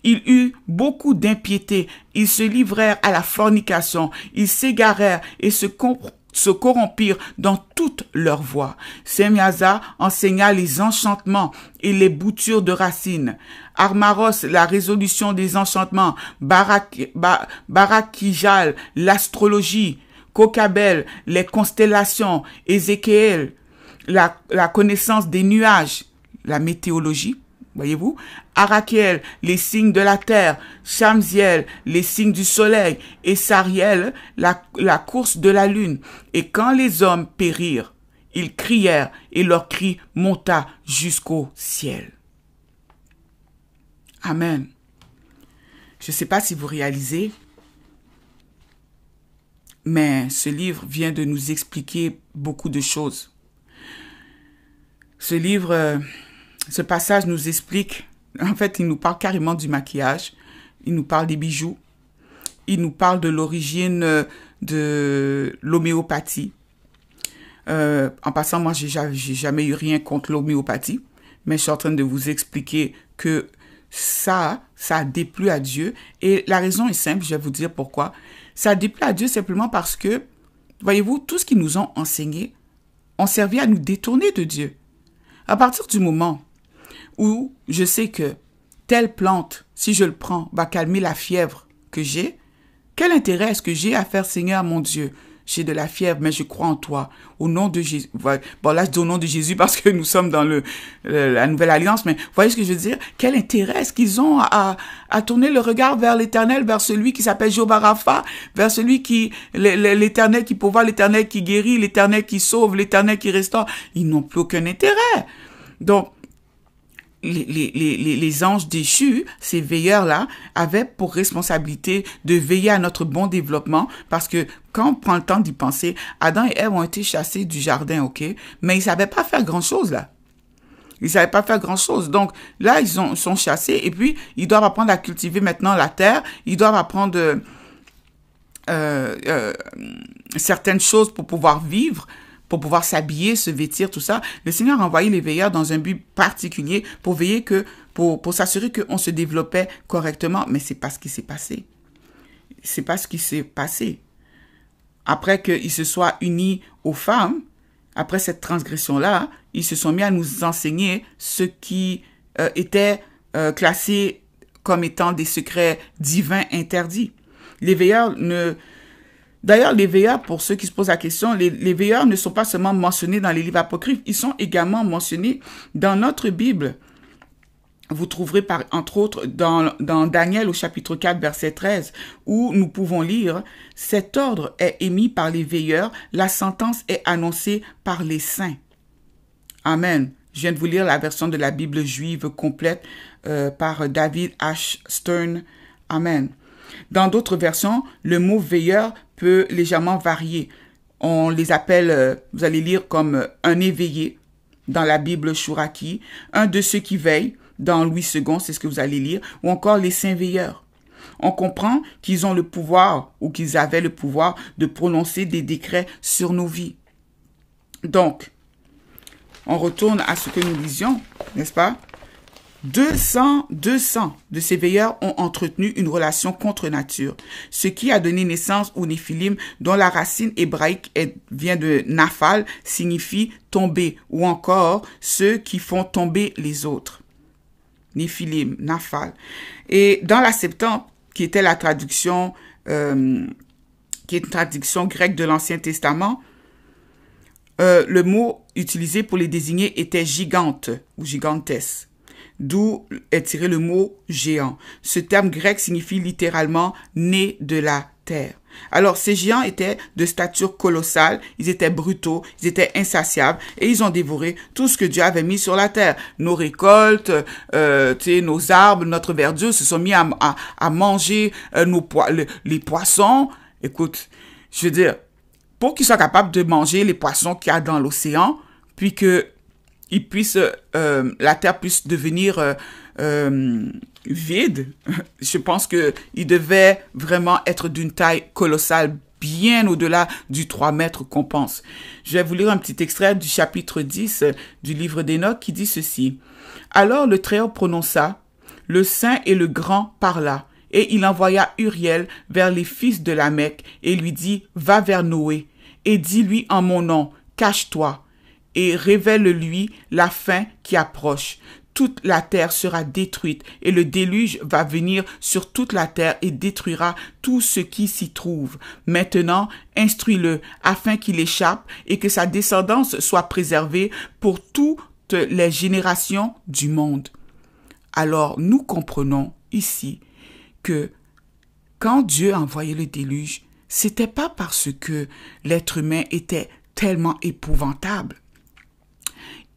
Il eut beaucoup d'impiété, ils se livrèrent à la fornication, ils s'égarèrent et se corrompirent dans toutes leurs voies. Semyaza enseigna les enchantements et les boutures de racines. Armaros, la résolution des enchantements. Barakijal, l'astrologie. Kokabel, les constellations. Ézéchiel, la connaissance des nuages, la météorologie. Voyez-vous, Arakiel, les signes de la terre, Shamziel, les signes du soleil, et Sariel, la course de la lune. Et quand les hommes périrent, ils crièrent, et leur cri monta jusqu'au ciel. Amen. Je ne sais pas si vous réalisez, mais ce livre vient de nous expliquer beaucoup de choses. Ce passage nous explique, en fait, il nous parle carrément du maquillage, il nous parle des bijoux, il nous parle de l'origine de l'homéopathie. En passant, moi, j'ai jamais eu rien contre l'homéopathie, mais je suis en train de vous expliquer que ça a déplu à Dieu. Et la raison est simple, je vais vous dire pourquoi. Ça a déplu à Dieu simplement parce que, voyez-vous, tout ce qu'ils nous ont enseigné ont servi à nous détourner de Dieu. À partir du moment où je sais que telle plante, si je le prends, va calmer la fièvre que j'ai, quel intérêt est-ce que j'ai à faire, Seigneur mon Dieu, j'ai de la fièvre, mais je crois en toi, au nom de Jésus. Bon, là, je dis au nom de Jésus parce que nous sommes dans la nouvelle alliance, mais vous voyez ce que je veux dire? Quel intérêt est-ce qu'ils ont à tourner le regard vers l'Éternel, vers celui qui s'appelle Jéhovah Rapha, vers celui l'Éternel qui pourvoit, l'Éternel qui guérit, l'Éternel qui sauve, l'Éternel qui restaure? Ils n'ont plus aucun intérêt. Donc, les anges déchus, ces veilleurs-là, avaient pour responsabilité de veiller à notre bon développement, parce que quand on prend le temps d'y penser, Adam et Ève ont été chassés du jardin, ok? Mais ils savaient pas faire grand-chose, là. Ils savaient pas faire grand-chose. Donc, là, ils sont chassés, et puis, ils doivent apprendre à cultiver maintenant la terre, ils doivent apprendre certaines choses pour pouvoir vivre, pour pouvoir s'habiller, se vêtir, tout ça. Le Seigneur a envoyé les veilleurs dans un but particulier pour veiller pour s'assurer qu'on se développait correctement. Mais c'est pas ce qui s'est passé. C'est pas ce qui s'est passé. Après qu'ils se soient unis aux femmes, après cette transgression-là, ils se sont mis à nous enseigner ce qui était classé comme étant des secrets divins interdits. Les veilleurs D'ailleurs, les veilleurs, pour ceux qui se posent la question, les veilleurs ne sont pas seulement mentionnés dans les livres apocryphes, ils sont également mentionnés dans notre Bible. Vous trouverez entre autres dans Daniel au chapitre 4, verset 13, où nous pouvons lire « Cet ordre est émis par les veilleurs, la sentence est annoncée par les saints. » Amen. Je viens de vous lire la version de la Bible juive complète par David H. Stern Amen. Dans d'autres versions, le mot veilleur peut légèrement varier. On les appelle, vous allez lire comme un éveillé dans la Bible Chouraki, un de ceux qui veillent dans Louis II, c'est ce que vous allez lire, ou encore les saints veilleurs. On comprend qu'ils ont le pouvoir ou qu'ils avaient le pouvoir de prononcer des décrets sur nos vies. Donc, on retourne à ce que nous lisions, n'est-ce pas? 200 de ces veilleurs ont entretenu une relation contre nature, ce qui a donné naissance aux Néphilim, dont la racine hébraïque vient de Naphal, signifie tomber, ou encore ceux qui font tomber les autres. Néphilim, Naphal. Et dans la Septante, qui était la traduction, qui est une traduction grecque de l'Ancien Testament, le mot utilisé pour les désigner était gigante ou gigantès, d'où est tiré le mot géant. Ce terme grec signifie littéralement né de la terre. Alors, ces géants étaient de stature colossale, ils étaient brutaux, ils étaient insatiables et ils ont dévoré tout ce que Dieu avait mis sur la terre. Nos récoltes, nos arbres, notre verdure se sont mis à manger les poissons. Écoute, je veux dire, pour qu'ils soient capables de manger les poissons qu'il y a dans l'océan, puis que la terre puisse devenir vide, je pense qu'il devait vraiment être d'une taille colossale, bien au-delà du 3 mètres qu'on pense. Je vais vous lire un petit extrait du chapitre 10 du livre d'Enoch qui dit ceci. « Alors le Très-Haut prononça, le Saint et le Grand parla, et il envoya Uriel vers les fils de Lamech et lui dit, va vers Noé, et dis-lui en mon nom, cache-toi, et révèle-lui la fin qui approche. Toute la terre sera détruite, et le déluge va venir sur toute la terre et détruira tout ce qui s'y trouve. Maintenant, instruis-le, afin qu'il échappe et que sa descendance soit préservée pour toutes les générations du monde. » Alors, nous comprenons ici que quand Dieu a envoyé le déluge, c'était pas parce que l'être humain était tellement épouvantable.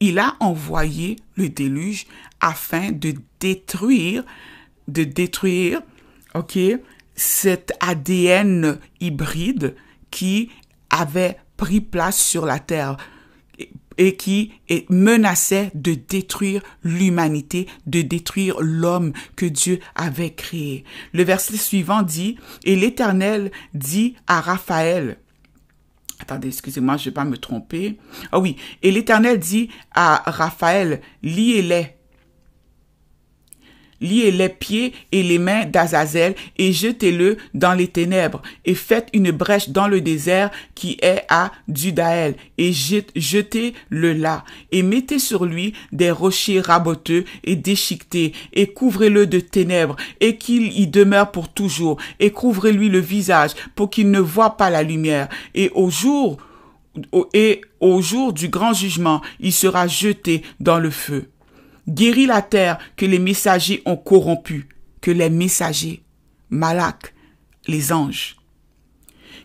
Il a envoyé le déluge afin de détruire, cet ADN hybride qui avait pris place sur la terre et qui menaçait de détruire l'humanité, de détruire l'homme que Dieu avait créé. Le verset suivant dit, « Et l'Éternel dit à Raphaël, » attendez, excusez-moi, je ne vais pas me tromper. Ah oui, « Et l'Éternel dit à Raphaël, liez les pieds et les mains d'Azazel et jetez-le dans les ténèbres et faites une brèche dans le désert qui est à Dudaël et jetez-le là et mettez sur lui des rochers raboteux et déchiquetés et couvrez-le de ténèbres et qu'il y demeure pour toujours et couvrez-lui le visage pour qu'il ne voie pas la lumière et au jour du grand jugement, il sera jeté dans le feu. Guéris la terre que les messagers ont corrompue, que les messagers, Malak, les anges,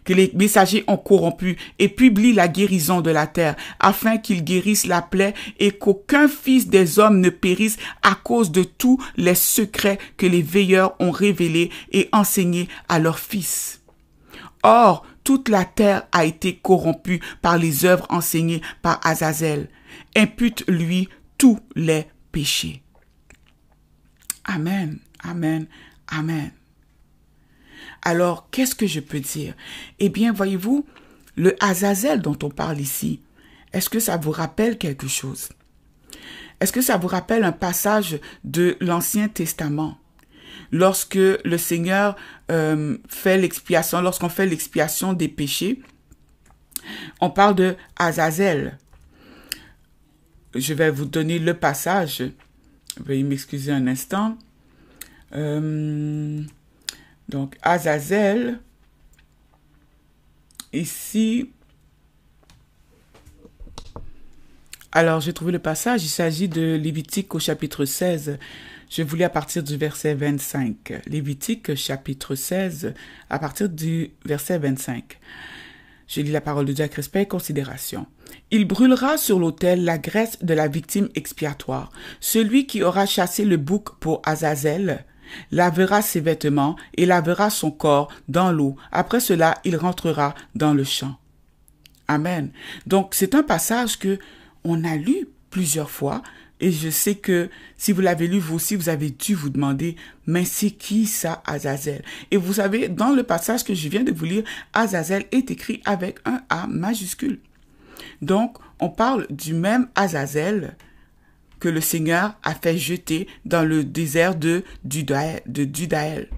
que les messagers ont corrompu et publie la guérison de la terre, afin qu'ils guérissent la plaie et qu'aucun fils des hommes ne périsse à cause de tous les secrets que les veilleurs ont révélés et enseignés à leurs fils. Or, toute la terre a été corrompue par les œuvres enseignées par Azazel. Impute-lui tous les péché. Amen, amen, amen. Alors, qu'est-ce que je peux dire? Eh bien, voyez-vous, le Azazel dont on parle ici, est-ce que ça vous rappelle quelque chose? Est-ce que ça vous rappelle un passage de l'Ancien Testament? Lorsque le Seigneur fait l'expiation, lorsqu'on fait l'expiation des péchés, on parle de Azazel. Je vais vous donner le passage. Veuillez m'excuser un instant. Donc, Azazel, ici. Alors, j'ai trouvé le passage. Il s'agit de Lévitique au chapitre 16. Je vous lis à partir du verset 25. Lévitique, chapitre 16, à partir du verset 25. Je lis la parole de Dieu avec respect et considération. « Il brûlera sur l'autel la graisse de la victime expiatoire. Celui qui aura chassé le bouc pour Azazel lavera ses vêtements et lavera son corps dans l'eau. Après cela, il rentrera dans le champ. Amen. Donc, c'est un passage que on a lu plusieurs fois. Et je sais que si vous l'avez lu, vous aussi, vous avez dû vous demander, mais c'est qui ça, Azazel? Et vous savez, dans le passage que je viens de vous lire, Azazel est écrit avec un A majuscule. Donc, on parle du même Azazel que le Seigneur a fait jeter dans le désert de Dudaël.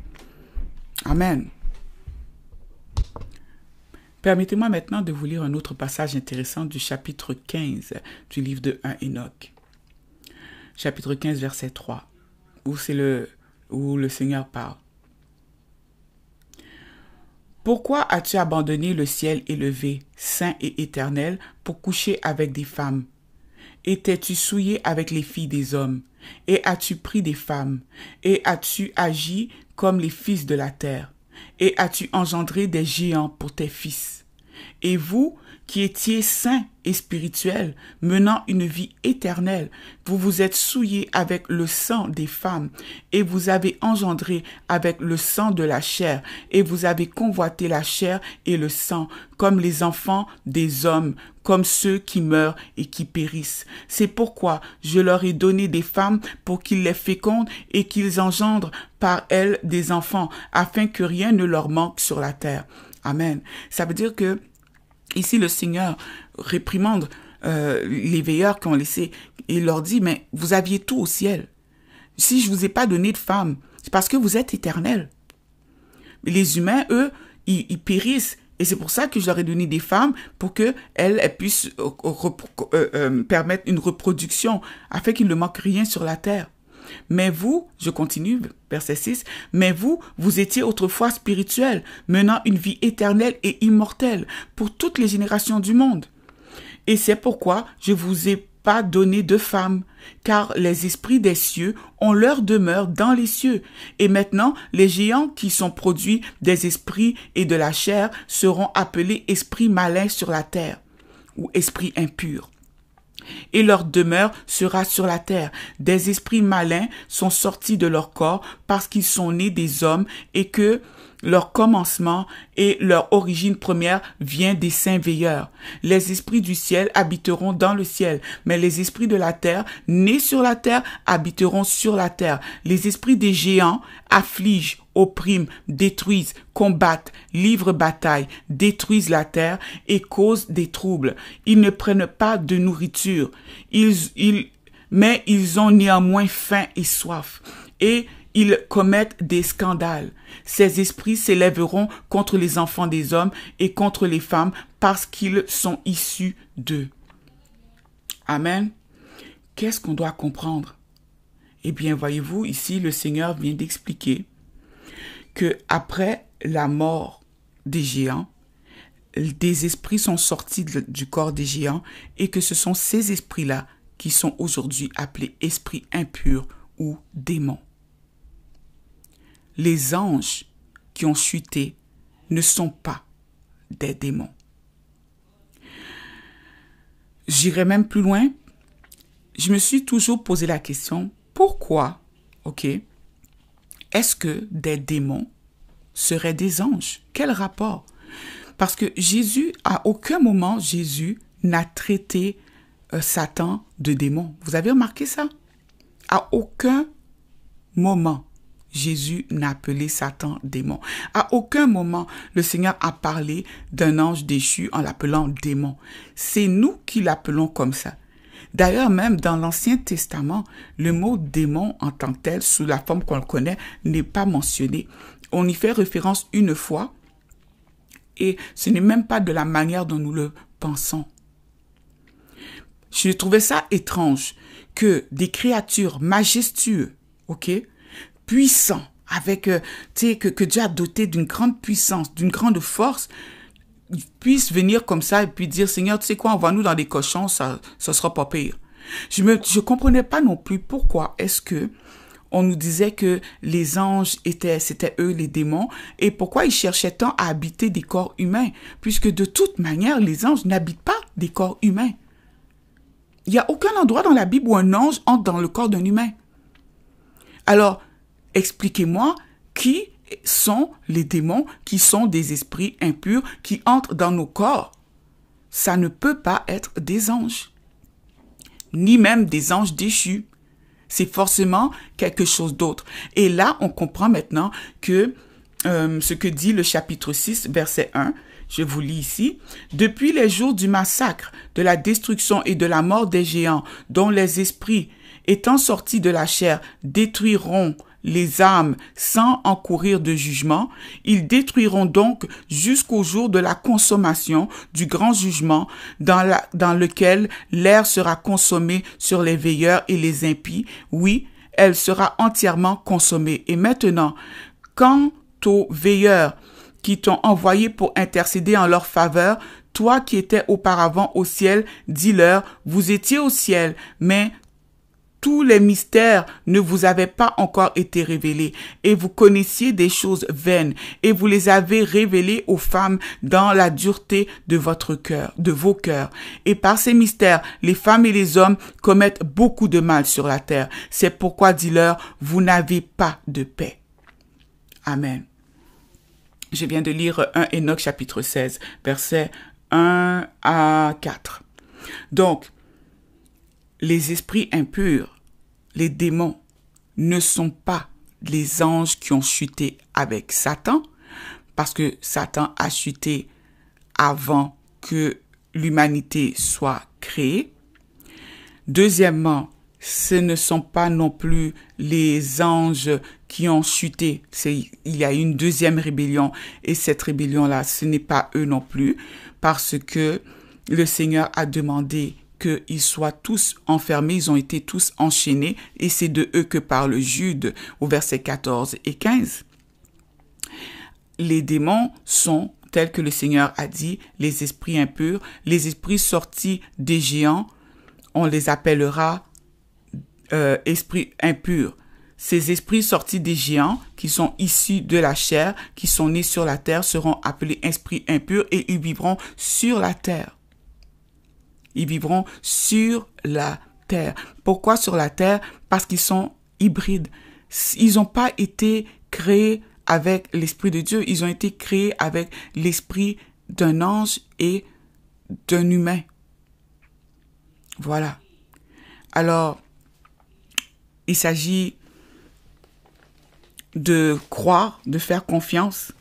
Amen. Permettez-moi maintenant de vous lire un autre passage intéressant du chapitre 15 du livre de 1 Enoch. Chapitre 15, verset 3, où le Seigneur parle. Pourquoi as-tu abandonné le ciel élevé, saint et éternel, pour coucher avec des femmes? Et t'es-tu souillé avec les filles des hommes? Et as-tu pris des femmes? Et as-tu agi comme les fils de la terre? Et as-tu engendré des géants pour tes fils? Et vous, qui étiez saints et spirituels, menant une vie éternelle, vous vous êtes souillés avec le sang des femmes, et vous avez engendré avec le sang de la chair, et vous avez convoité la chair et le sang, comme les enfants des hommes, comme ceux qui meurent et qui périssent. C'est pourquoi je leur ai donné des femmes pour qu'ils les fécondent et qu'ils engendrent par elles des enfants, afin que rien ne leur manque sur la terre. Amen. Ça veut dire que ici, le Seigneur réprimande les veilleurs qui ont laissé et leur dit, mais vous aviez tout au ciel. Si je vous ai pas donné de femme, c'est parce que vous êtes éternels. Mais les humains, eux, ils périssent. Et c'est pour ça que je leur ai donné des femmes pour qu'elles puissent permettre une reproduction afin qu'il ne manque rien sur la terre. Mais vous, je continue, verset 6, mais vous étiez autrefois spirituels, menant une vie éternelle et immortelle pour toutes les générations du monde. Et c'est pourquoi je vous ai pas donné de femmes, car les esprits des cieux ont leur demeure dans les cieux. Et maintenant, les géants qui sont produits des esprits et de la chair seront appelés esprits malins sur la terre, ou esprits impurs. Et leur demeure sera sur la terre. Des esprits malins sont sortis de leur corps parce qu'ils sont nés des hommes et que leur commencement et leur origine première vient des saints veilleurs. Les esprits du ciel habiteront dans le ciel, mais les esprits de la terre, nés sur la terre, habiteront sur la terre. Les esprits des géants affligent, oppriment, détruisent, combattent, livrent bataille, détruisent la terre et causent des troubles. Ils ne prennent pas de nourriture, mais ils ont néanmoins faim et soif. Et ils commettent des scandales. Ces esprits s'élèveront contre les enfants des hommes et contre les femmes parce qu'ils sont issus d'eux. Amen. Qu'est-ce qu'on doit comprendre? Eh bien, voyez-vous, ici, le Seigneur vient d'expliquer que après la mort des géants, des esprits sont sortis du corps des géants et que ce sont ces esprits-là qui sont aujourd'hui appelés esprits impurs ou démons. Les anges qui ont chuté ne sont pas des démons. J'irai même plus loin. Je me suis toujours posé la question, pourquoi, est-ce que des démons seraient des anges? Quel rapport? Parce que Jésus, à aucun moment, Jésus n'a traité Satan de démon. Vous avez remarqué ça? À aucun moment, Jésus n'a appelé Satan démon. À aucun moment, le Seigneur a parlé d'un ange déchu en l'appelant démon. C'est nous qui l'appelons comme ça. D'ailleurs, même dans l'Ancien Testament, le mot démon en tant que tel, sous la forme qu'on le connaît, n'est pas mentionné. On y fait référence une fois et ce n'est même pas de la manière dont nous le pensons. Je trouvais ça étrange que des créatures majestueuses, puissants, avec, que Dieu a doté d'une grande puissance, d'une grande force, puissent venir comme ça et puis dire, Seigneur, tu sais quoi, envoie-nous dans des cochons, ça sera pas pire. Je comprenais pas non plus pourquoi est-ce que on nous disait que les anges c'était eux les démons et pourquoi ils cherchaient tant à habiter des corps humains, puisque de toute manière, les anges n'habitent pas des corps humains. Il n'y a aucun endroit dans la Bible où un ange entre dans le corps d'un humain. Alors, expliquez-moi qui sont les démons qui sont des esprits impurs qui entrent dans nos corps. Ça ne peut pas être des anges, ni même des anges déchus. C'est forcément quelque chose d'autre. Et là, on comprend maintenant que ce que dit le chapitre 6, verset 1, je vous lis ici. « Depuis les jours du massacre, de la destruction et de la mort des géants, dont les esprits, étant sortis de la chair, détruiront les âmes sans encourir de jugement, ils détruiront donc jusqu'au jour de la consommation du grand jugement dans lequel l'air sera consommé sur les veilleurs et les impies. Oui, elle sera entièrement consommée. Et maintenant, quant aux veilleurs qui t'ont envoyé pour intercéder en leur faveur, toi qui étais auparavant au ciel, dis-leur, vous étiez au ciel, mais tous les mystères ne vous avaient pas encore été révélés, et vous connaissiez des choses vaines, et vous les avez révélées aux femmes dans la dureté de votre cœur, de vos cœurs. Et par ces mystères, les femmes et les hommes commettent beaucoup de mal sur la terre. C'est pourquoi, dis-leur, vous n'avez pas de paix. Amen. Je viens de lire 1 Enoch chapitre 16, versets 1 à 4. Donc, les esprits impurs, les démons, ne sont pas les anges qui ont chuté avec Satan, parce que Satan a chuté avant que l'humanité soit créée. Deuxièmement, ce ne sont pas non plus les anges qui ont chuté. Il y a une deuxième rébellion, et cette rébellion-là, ce n'est pas eux non plus, parce que le Seigneur a demandé qu'ils soient tous enfermés, ils ont été tous enchaînés, et c'est de eux que parle Jude au verset 14 et 15. Les démons sont, tels que le Seigneur a dit, les esprits impurs, les esprits sortis des géants, on les appellera esprits impurs. Ces esprits sortis des géants, qui sont issus de la chair, qui sont nés sur la terre, seront appelés esprits impurs, et ils vivront sur la terre. Ils vivront sur la terre. Pourquoi sur la terre? Parce qu'ils sont hybrides. Ils n'ont pas été créés avec l'Esprit de Dieu. Ils ont été créés avec l'esprit d'un ange et d'un humain. Voilà. Alors, il s'agit de croire, de faire confiance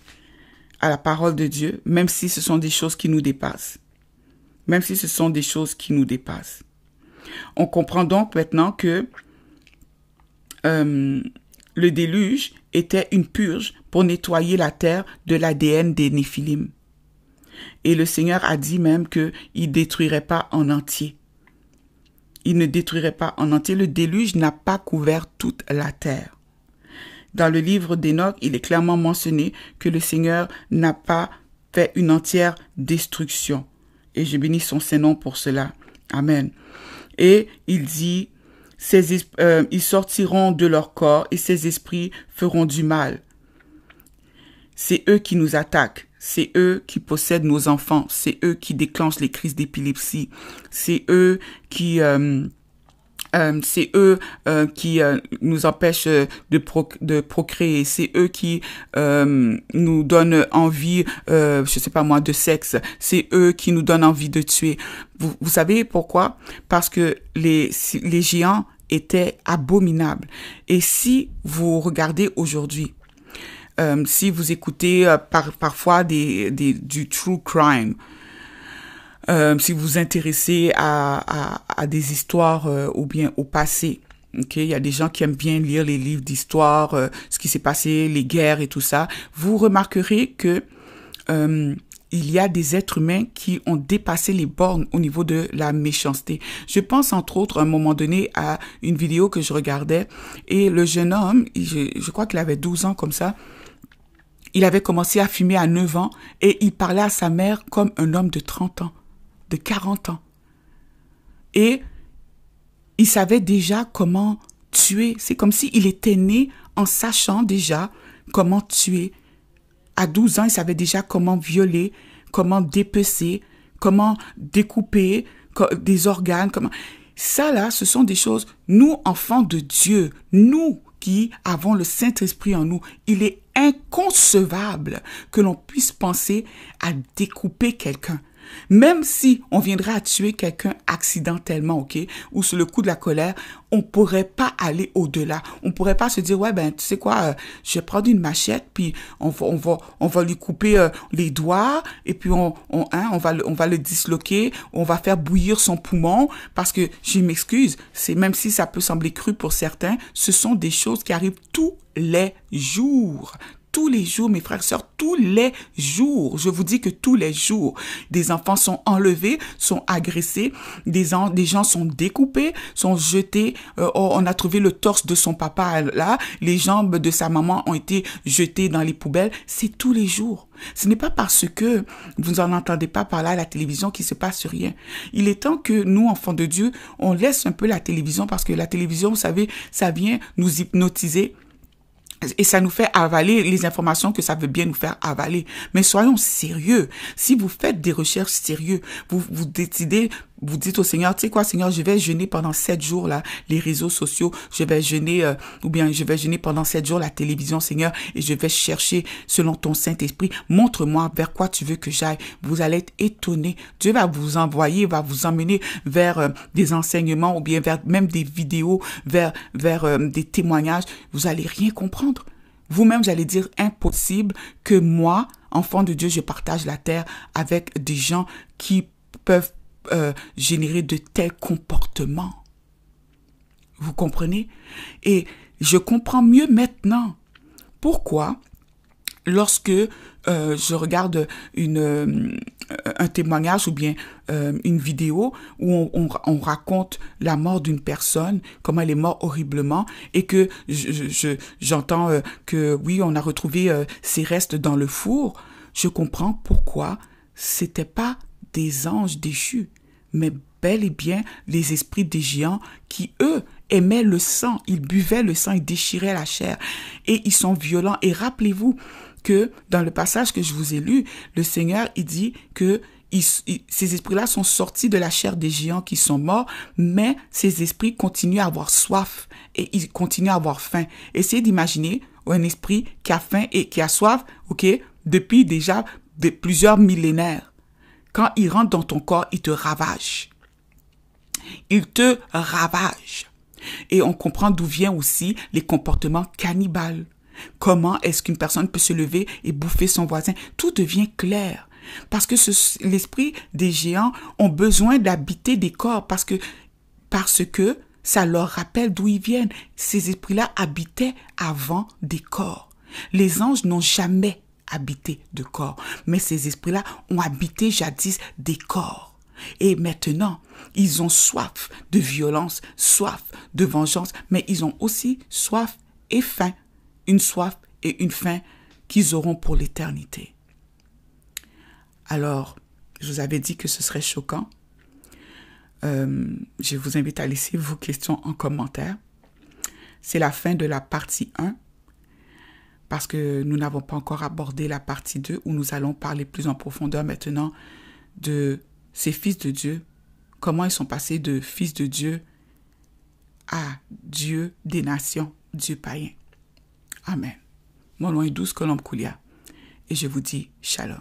à la parole de Dieu, même si ce sont des choses qui nous dépassent. Même si ce sont des choses qui nous dépassent. On comprend donc maintenant que le déluge était une purge pour nettoyer la terre de l'ADN des Néphilim. Et le Seigneur a dit même qu'il ne détruirait pas en entier. Il ne détruirait pas en entier. Le déluge n'a pas couvert toute la terre. Dans le livre d'Enoch, il est clairement mentionné que le Seigneur n'a pas fait une entière destruction. Et je bénis son Saint-Nom pour cela. Amen. Et il dit, ils sortiront de leur corps et ces esprits feront du mal. C'est eux qui nous attaquent. C'est eux qui possèdent nos enfants. C'est eux qui déclenchent les crises d'épilepsie. C'est eux qui nous empêchent de procréer. C'est eux qui nous donnent envie, je sais pas moi, de sexe. C'est eux qui nous donnent envie de tuer. Vous savez pourquoi? Parce que les géants étaient abominables. Et si vous regardez aujourd'hui, si vous écoutez parfois du true crime, si vous vous intéressez à des histoires ou bien au passé, il y a des gens qui aiment bien lire les livres d'histoire, ce qui s'est passé, les guerres et tout ça, vous remarquerez que il y a des êtres humains qui ont dépassé les bornes au niveau de la méchanceté. Je pense entre autres à un moment donné à une vidéo que je regardais et le jeune homme, je crois qu'il avait 12 ans comme ça, il avait commencé à fumer à 9 ans et il parlait à sa mère comme un homme de 30 ans, de 40 ans. Et il savait déjà comment tuer. C'est comme s'il était né en sachant déjà comment tuer. À 12 ans, il savait déjà comment violer, comment dépecer, comment découper des organes. Ça là, ce sont des choses, nous, enfants de Dieu, nous qui avons le Saint-Esprit en nous, il est inconcevable que l'on puisse penser à découper quelqu'un. Même si on viendrait à tuer quelqu'un accidentellement, ok, ou sous le coup de la colère, on pourrait pas aller au-delà. On pourrait pas se dire, ouais, ben, tu sais quoi, je vais prendre une machette, puis on va lui couper les doigts, et puis on va le disloquer, on va faire bouillir son poumon, parce que, je m'excuse, c'est même si ça peut sembler cru pour certains, ce sont des choses qui arrivent tous les jours. Tous les jours, mes frères et sœurs, tous les jours, je vous dis que tous les jours, des enfants sont enlevés, sont agressés, des gens sont découpés, sont jetés, on a trouvé le torse de son papa là, les jambes de sa maman ont été jetées dans les poubelles, c'est tous les jours. Ce n'est pas parce que vous n'en entendez pas parler à la télévision qu'il se passe rien. Il est temps que nous, enfants de Dieu, on laisse un peu la télévision parce que la télévision, vous savez, ça vient nous hypnotiser. Et ça nous fait avaler les informations que ça veut bien nous faire avaler. Mais soyons sérieux. Si vous faites des recherches sérieuses, vous décidez, vous dites au Seigneur, tu sais quoi, Seigneur, je vais jeûner pendant 7 jours, là, les réseaux sociaux, je vais jeûner, ou bien je vais jeûner pendant 7 jours la télévision, Seigneur, et je vais chercher selon ton Saint-Esprit. Montre-moi vers quoi tu veux que j'aille. Vous allez être étonnés. Dieu va vous envoyer, va vous emmener vers des enseignements, ou bien vers même des vidéos, vers des témoignages. Vous allez rien comprendre. Vous-même, j'allais dire impossible que moi, enfant de Dieu, je partage la terre avec des gens qui peuvent générer de tels comportements. Vous comprenez? Et je comprends mieux maintenant pourquoi, lorsque je regarde un témoignage ou bien une vidéo où on raconte la mort d'une personne, comment elle est morte horriblement, et que j'entends que oui, on a retrouvé ses restes dans le four, je comprends pourquoi c'était pas des anges déchus, mais bel et bien les esprits des géants qui, eux, aimaient le sang, ils buvaient le sang, ils déchiraient la chair, et ils sont violents. Et rappelez-vous que dans le passage que je vous ai lu, le Seigneur, il dit que ces esprits-là sont sortis de la chair des géants qui sont morts, mais ces esprits continuent à avoir soif et ils continuent à avoir faim. Essayez d'imaginer un esprit qui a faim et qui a soif, ok, depuis déjà plusieurs millénaires. Quand il rentre dans ton corps, il te ravage. Il te ravage. Et on comprend d'où viennent aussi les comportements cannibales. Comment est-ce qu'une personne peut se lever et bouffer son voisin? Tout devient clair. Parce que l'esprit des géants ont besoin d'habiter des corps parce que ça leur rappelle d'où ils viennent. Ces esprits-là habitaient avant des corps. Les anges n'ont jamais habité de corps, mais ces esprits-là ont habité jadis des corps. Et maintenant, ils ont soif de violence, soif de vengeance, mais ils ont aussi soif et faim. Une soif et une faim qu'ils auront pour l'éternité. Alors, je vous avais dit que ce serait choquant. Je vous invite à laisser vos questions en commentaire. C'est la fin de la partie 1, parce que nous n'avons pas encore abordé la partie 2, où nous allons parler plus en profondeur maintenant de ces fils de Dieu, comment ils sont passés de fils de Dieu à Dieu des nations, Dieu païen. Amen. Mon nom est Douce Colombe Koulia et je vous dis shalom.